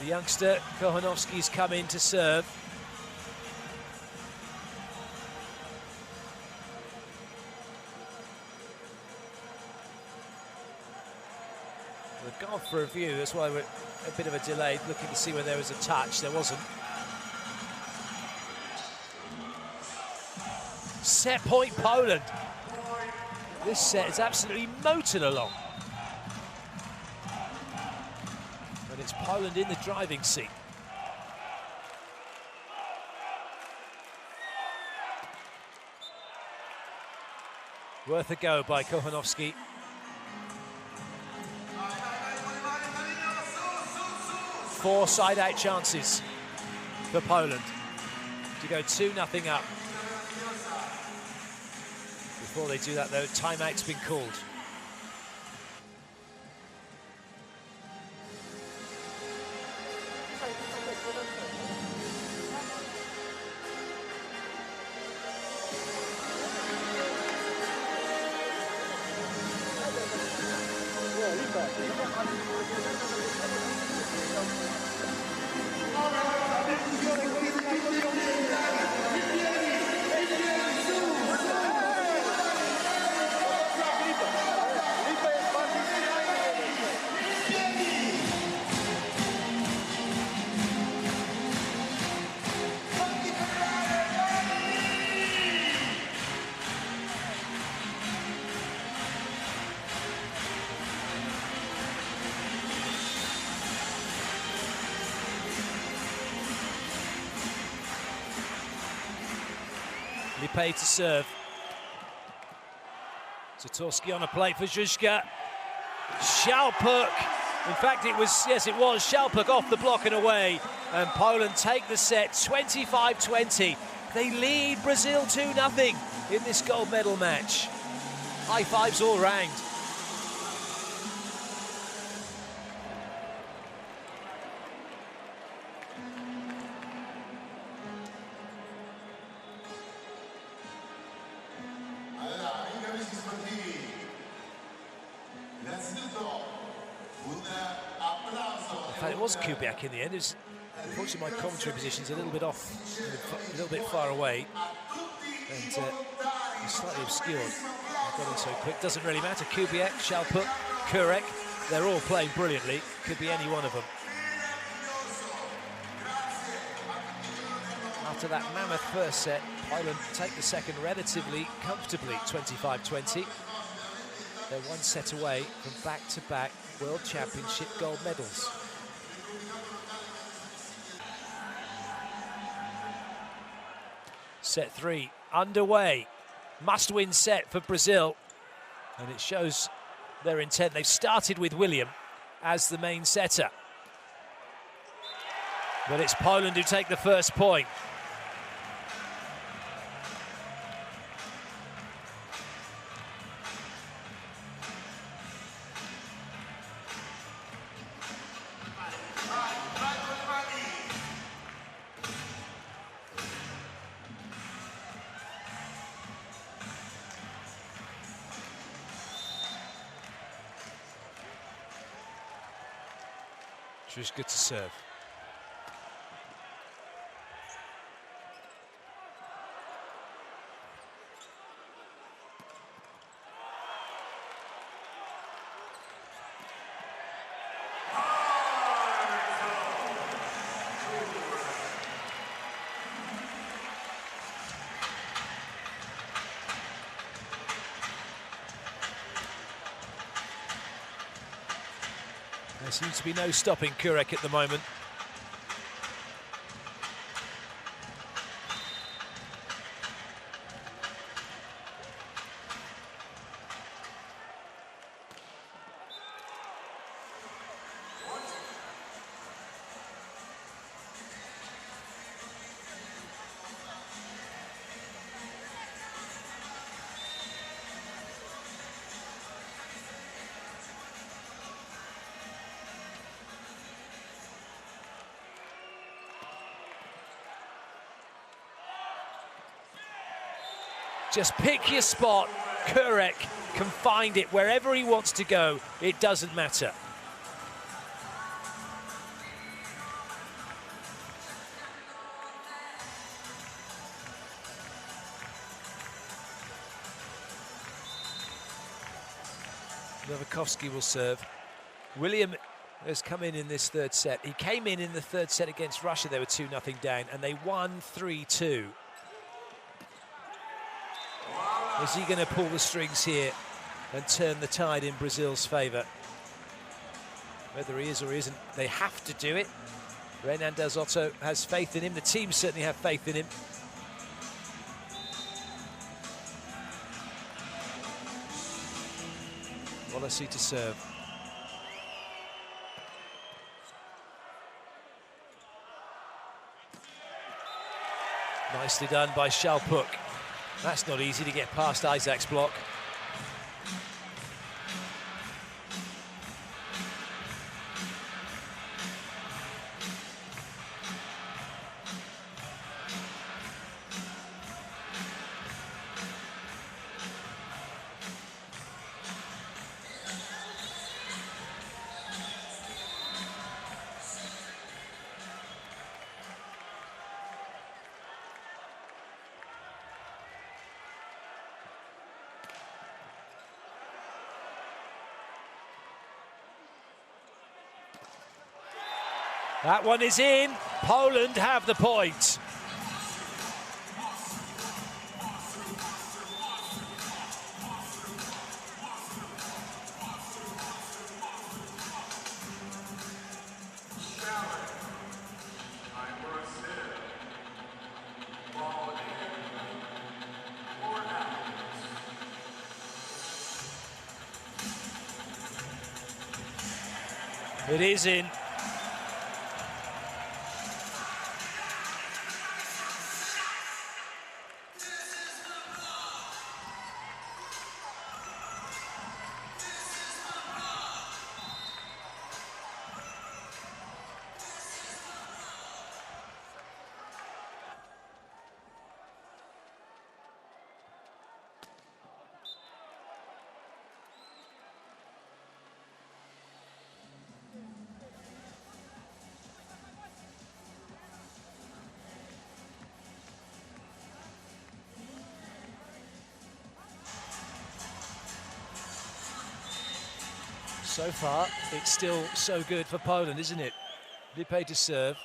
The youngster, Kochanowski's come in to serve. They've gone for a view, that's why we're a bit of a delay, looking to see whether there was a touch. There wasn't. Set point Poland. This set is absolutely motored along. And it's Poland in the driving seat. Worth a go by Kochanowski. Four side-out chances for Poland to go 2-0 up. Before they do that, though, timeout's been called. Lipe to serve. Zatorski on a plate for Zuzka. Szalpuk. In fact, it was Szalpuk off the block and away. And Poland take the set 25-20. They lead Brazil 2-0 in this gold medal match. High fives all round. It was Kubiak in the end. Unfortunately, my commentary position's a little bit off, a little bit far away, and slightly obscured. I got in so quick. Doesn't really matter. Kubiak, Szalpuk, Kurek, they're all playing brilliantly. Could be any one of them. After that mammoth first set, Poland take the second relatively comfortably, 25-20. They're one set away from back-to-back World Championship gold medals. Set 3 underway. Must-win set for Brazil. And it shows their intent. They've started with William as the main setter. But it's Poland who take the first point. Good to serve. There seems to be no stopping Kurek at the moment. Just pick your spot. Kurek can find it wherever he wants to go. It doesn't matter. Novakovsky will serve. William has come in this third set. He came in the third set against Russia. They were 2-0 down, and they won 3-2. Is he going to pull the strings here and turn the tide in Brazil's favour? Whether he is or isn't, they have to do it. Hernandez Otto has faith in him. The team certainly have faith in him. Policy to serve. Nicely done by Shalpuk. That's not easy to get past Isaac's block. That one is in. Poland have the point. It is in. So far, it's still so good for Poland, isn't it? Lipe to serve.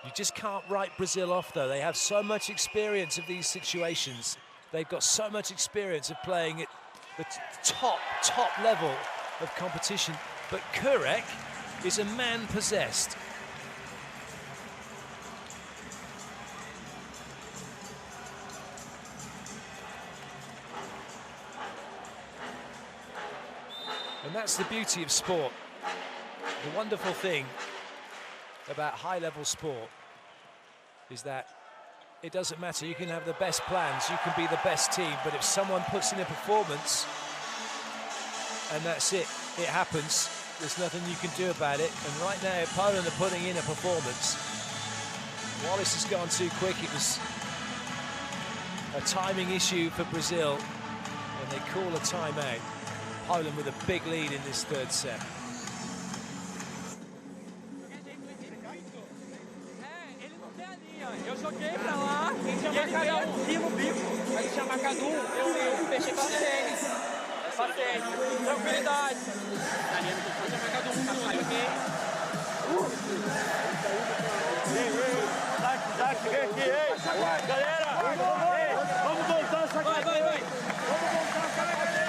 You just can't write Brazil off, though. They have so much experience of these situations. They've got so much experience of playing at the top level of competition. But Kurek is a man possessed. And that's the beauty of sport. The wonderful thing about high-level sport is that it doesn't matter. You can have the best plans, you can be the best team, but if someone puts in a performance and that's it, it happens, there's nothing you can do about it. And right now, Poland are putting in a performance. Wallace has gone too quick. It was a timing issue for Brazil, and they call a timeout. Poland with a big lead in this third set. Eu joguei pra lá, ele tinha marcado aqui no bico. Aí tinha marcado eu fechei pra tênis. Passei, tranquilidade. Ali eu tinha marcado eu joguei. Zac, vem aqui, ei! Galera, vamos voltar essa cadeira. Vai. Vamos voltar essa cadeira.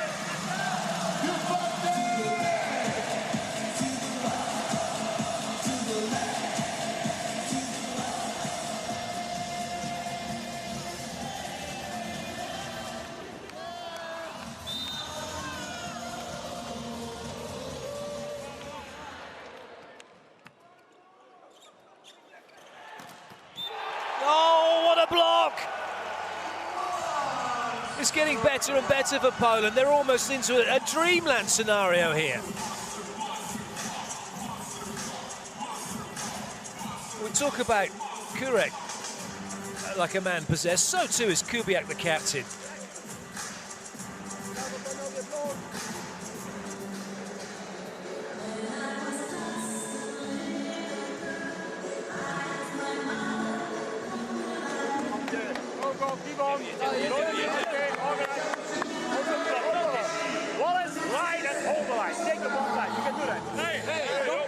It's getting better and better for Poland. They're almost into a dreamland scenario here. We talk about Kurek, like a man possessed. So too is Kubiak, the captain. Wallace, line and hold the line. Take the ball line. You can do that. Hey, go.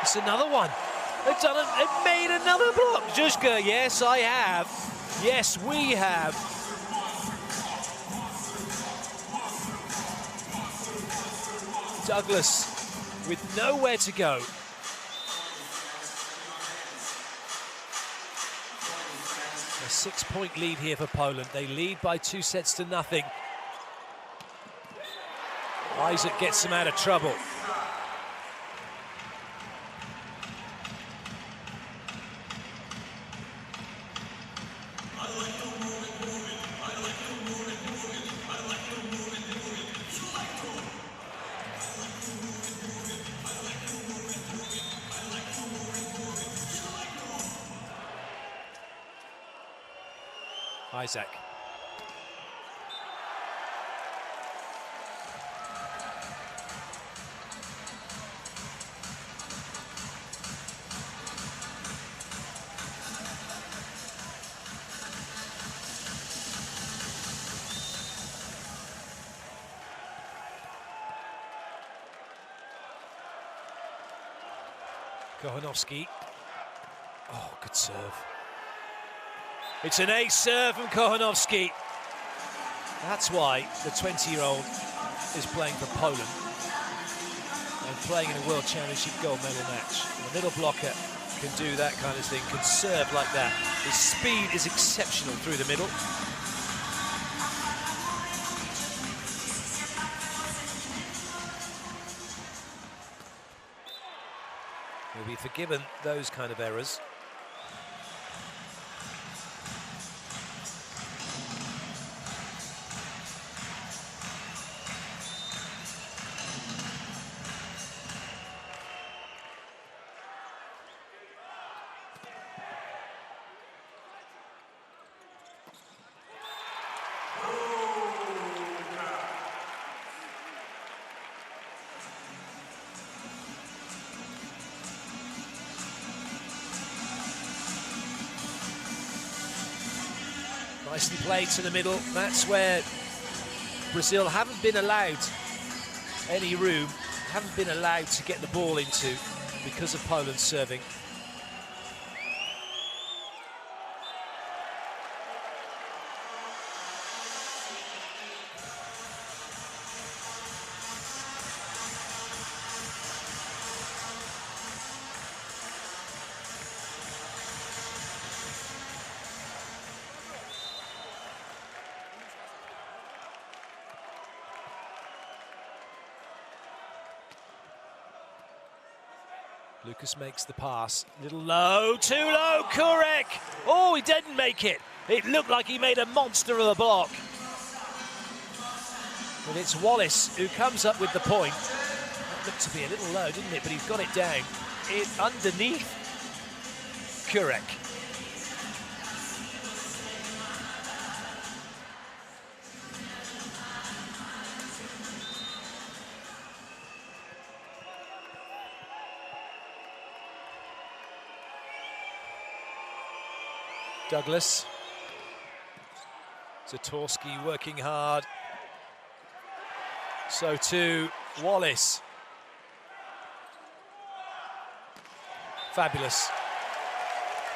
It's another one. They've made another block. Zuzka, yes, I have. Yes, we have. Douglas with nowhere to go. A 6-point lead here for Poland. They lead by 2-0. Isaac gets them out of trouble. Isaac. Kochanowski. Oh, good serve. It's an ace serve from Kochanowski. That's why the 20-year-old is playing for Poland and playing in a World Championship gold medal match. The middle blocker can do that kind of thing, can serve like that. His speed is exceptional through the middle. He'll be forgiven those kind of errors. Nicely played to the middle. That's where Brazil haven't been allowed any room, haven't been allowed to get the ball into because of Poland's serving. Lucas makes the pass. Little low, too low, Kurek! Oh, he didn't make it. It looked like he made a monster of a block. But it's Wallace who comes up with the point. That looked to be a little low, didn't it? But he's got it down. It underneath Kurek. Douglas. Zatorski working hard. So too Wallace. Fabulous.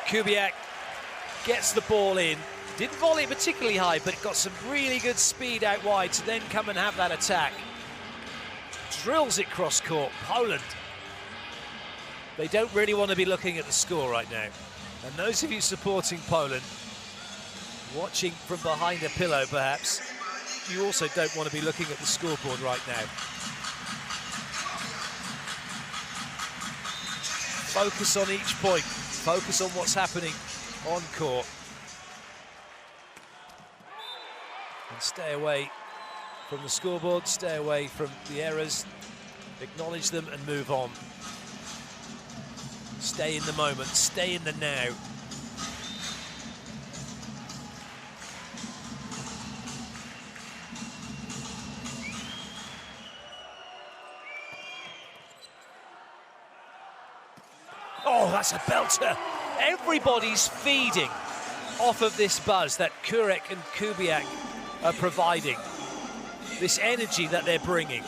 Kubiak gets the ball in. Didn't volley it particularly high, but got some really good speed out wide to then come and have that attack. Drills it cross court. Poland. They don't really want to be looking at the score right now. And those of you supporting Poland, watching from behind a pillow perhaps, you also don't want to be looking at the scoreboard right now. Focus on each point. Focus on what's happening on court. And stay away from the scoreboard, stay away from the errors, acknowledge them and move on. Stay in the moment, stay in the now. Oh, that's a belter. Everybody's feeding off of this buzz that Kurek and Kubiak are providing, this energy that they're bringing.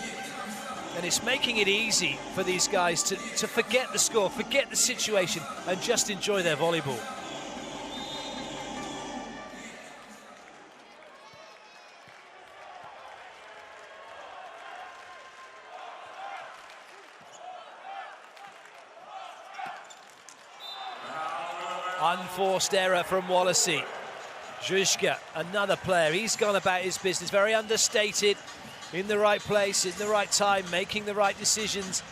And it's making it easy for these guys to forget the score, forget the situation, and just enjoy their volleyball. Unforced error from Wallacey. Zuzka, another player, he's gone about his business, very understated, in the right place, in the right time, making the right decisions.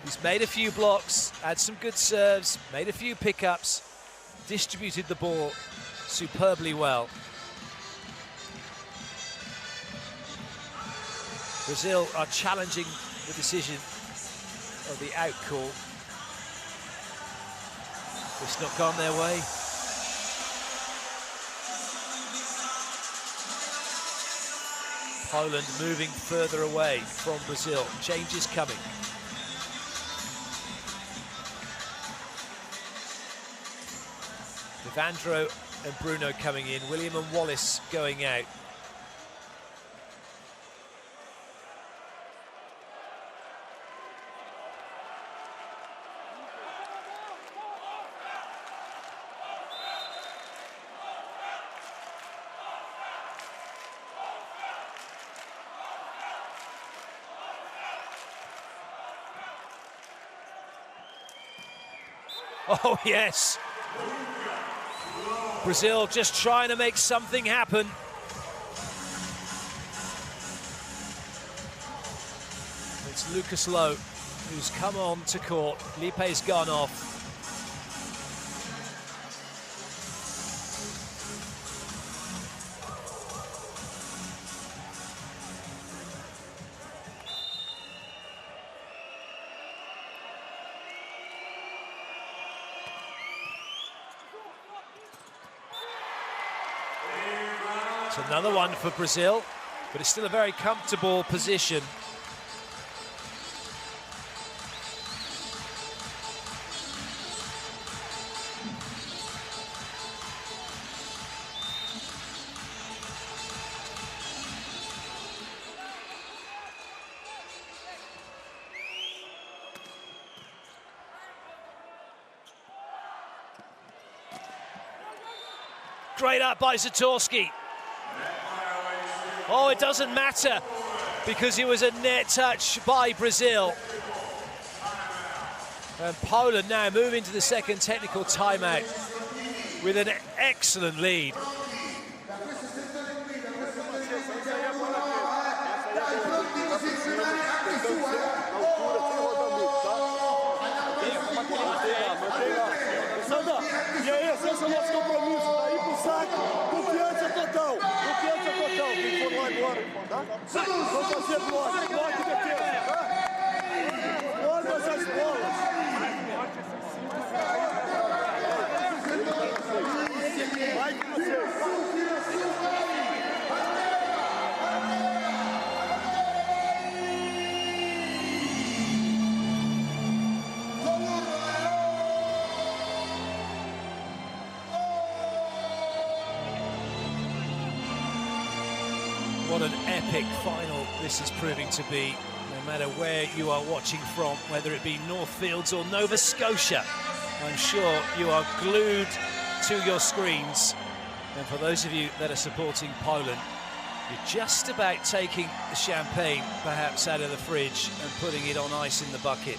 He's made a few blocks, had some good serves, made a few pickups, distributed the ball superbly well. Brazil are challenging the decision of the out call. It's not gone their way. Poland moving further away from Brazil. Change is coming. Evandro and Bruno coming in. William and Wallace going out. Oh, yes. Brazil just trying to make something happen. It's Lucas Lowe who's come on to court. Lipe's gone off. It's another one for Brazil, but it's still a very comfortable position. Great up by Zatorski. Oh, it doesn't matter because it was a net touch by Brazil. And Poland now move into the second technical timeout with an excellent lead. Vamos fazer bloco, bloco e defesa, tá? Todas as bolas. Vai com vocês. What an epic final this is proving to be. No matter where you are watching from, whether it be Northfields or Nova Scotia, I'm sure you are glued to your screens. And for those of you that are supporting Poland, you're just about taking the champagne perhaps out of the fridge and putting it on ice in the bucket.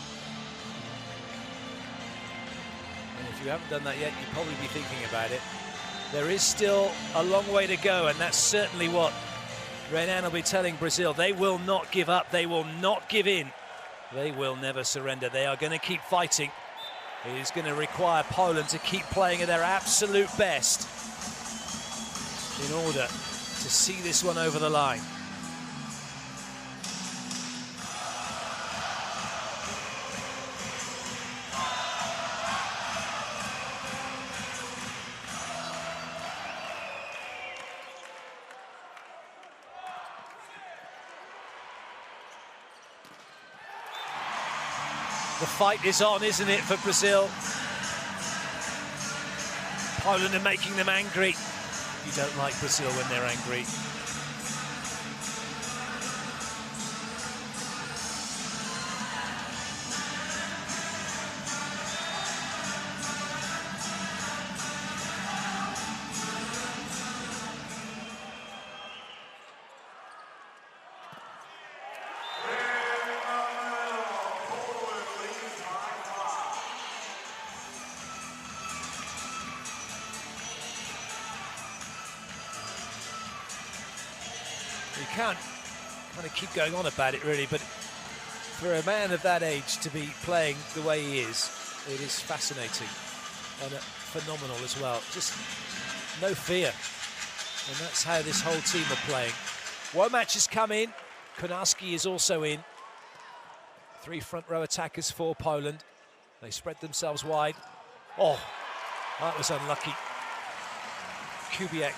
And if you haven't done that yet, you'll probably be thinking about it. There is still a long way to go, and that's certainly what Renan will be telling Brazil. They will not give up, they will not give in. They will never surrender, they are going to keep fighting. It is going to require Poland to keep playing at their absolute best in order to see this one over the line. The fight is on, isn't it, for Brazil? Poland are making them angry. You don't like Brazil when they're angry. You can't kind of keep going on about it, really, but for a man of that age to be playing the way he is, it is fascinating and phenomenal as well. Just no fear, and that's how this whole team are playing. Womack has come in, Konarski is also in. 3 front row attackers for Poland. They spread themselves wide. Oh, that was unlucky. Kubiak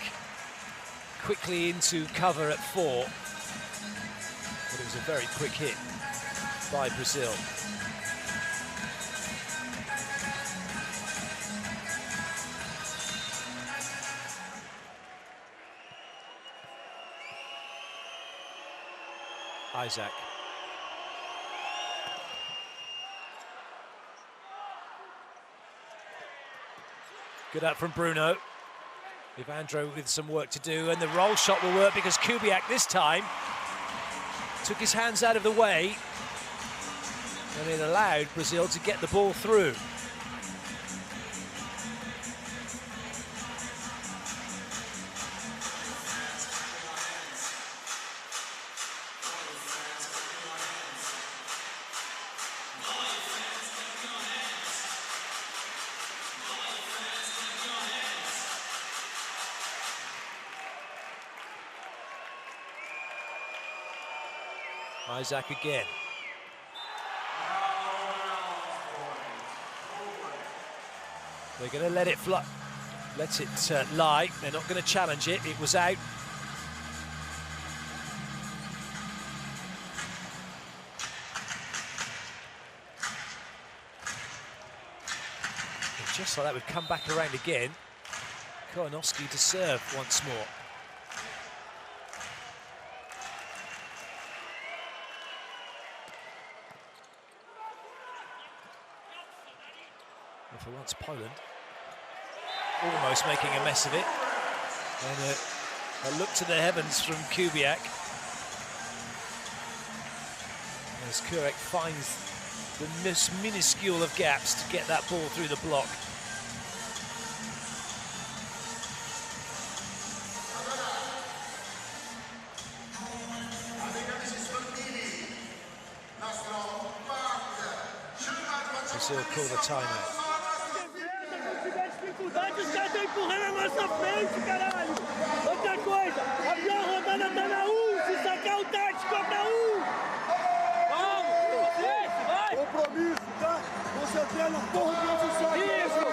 quickly into cover at 4, but it was a very quick hit by Brazil. Isaac. Good up from Bruno. Ivandro with some work to do, and the roll shot will work because Kubiak this time took his hands out of the way, and it allowed Brazil to get the ball through. Isaac again. They're going to let it fly, let it lie. They're not going to challenge it. It was out. And just like that, we've come back around again. Konarski to serve once more. For once, Poland almost making a mess of it. And a look to the heavens from Kubiak as Kurek finds the minuscule of gaps to get that ball through the block. Brazil call the timeout. Os caras estão empurrando a nossa frente, caralho! Outra coisa, a pior rodada tá na 1, se sacar o tático é pra 1! Vamos, vai! Compromisso, tá? Concentrando na porra do nosso saco! Isso!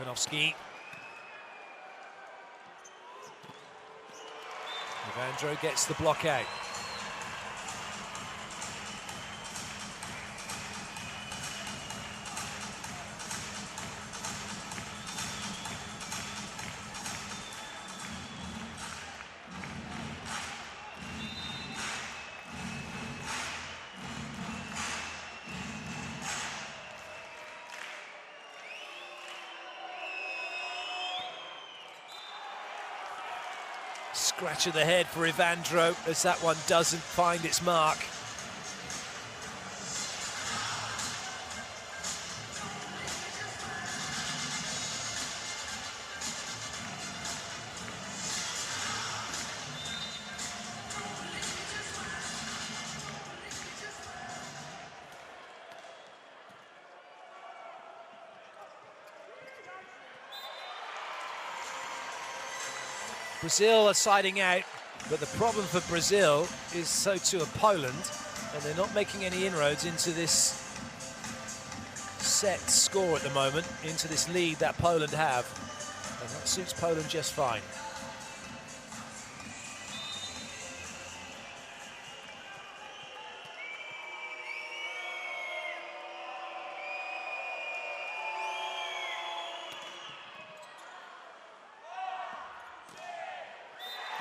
Ivanovski. Evandro gets the block out. Scratch of the head for Evandro as that one doesn't find its mark. Brazil are siding out, but the problem for Brazil is so too of Poland, and they're not making any inroads into this set score at the moment, into this lead that Poland have, and that suits Poland just fine.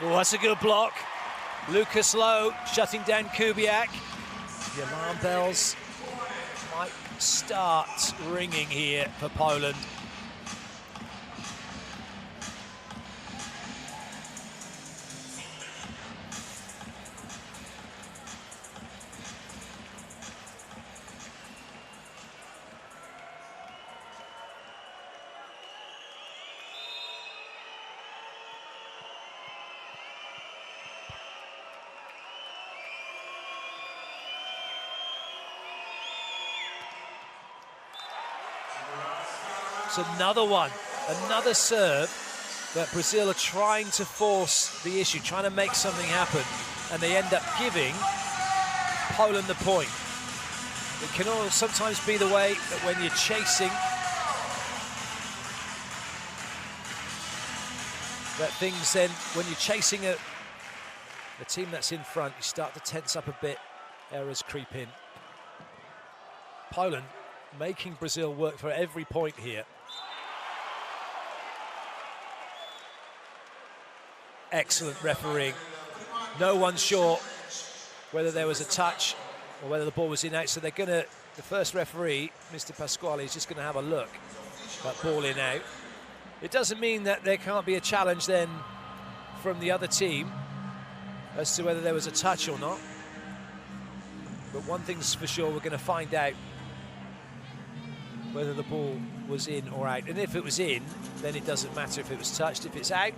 Oh, that's a good block. Lucas Lowe shutting down Kubiak. The alarm bells might start ringing here for Poland. It's another one, another serve that Brazil are trying to force the issue, trying to make something happen, and they end up giving Poland the point. It can all sometimes be the way that when you're chasing, that things then, when you're chasing a team that's in front, you start to tense up a bit, errors creep in. Poland making Brazil work for every point here. Excellent refereeing. No one's sure whether there was a touch or whether the ball was in out, so they're gonna, the first referee, Mr. Pasquale, is just gonna have a look at ball in out. It doesn't mean that there can't be a challenge then from the other team as to whether there was a touch or not. But one thing's for sure, we're gonna find out whether the ball was in or out. And if it was in, then it doesn't matter if it was touched. If it's out,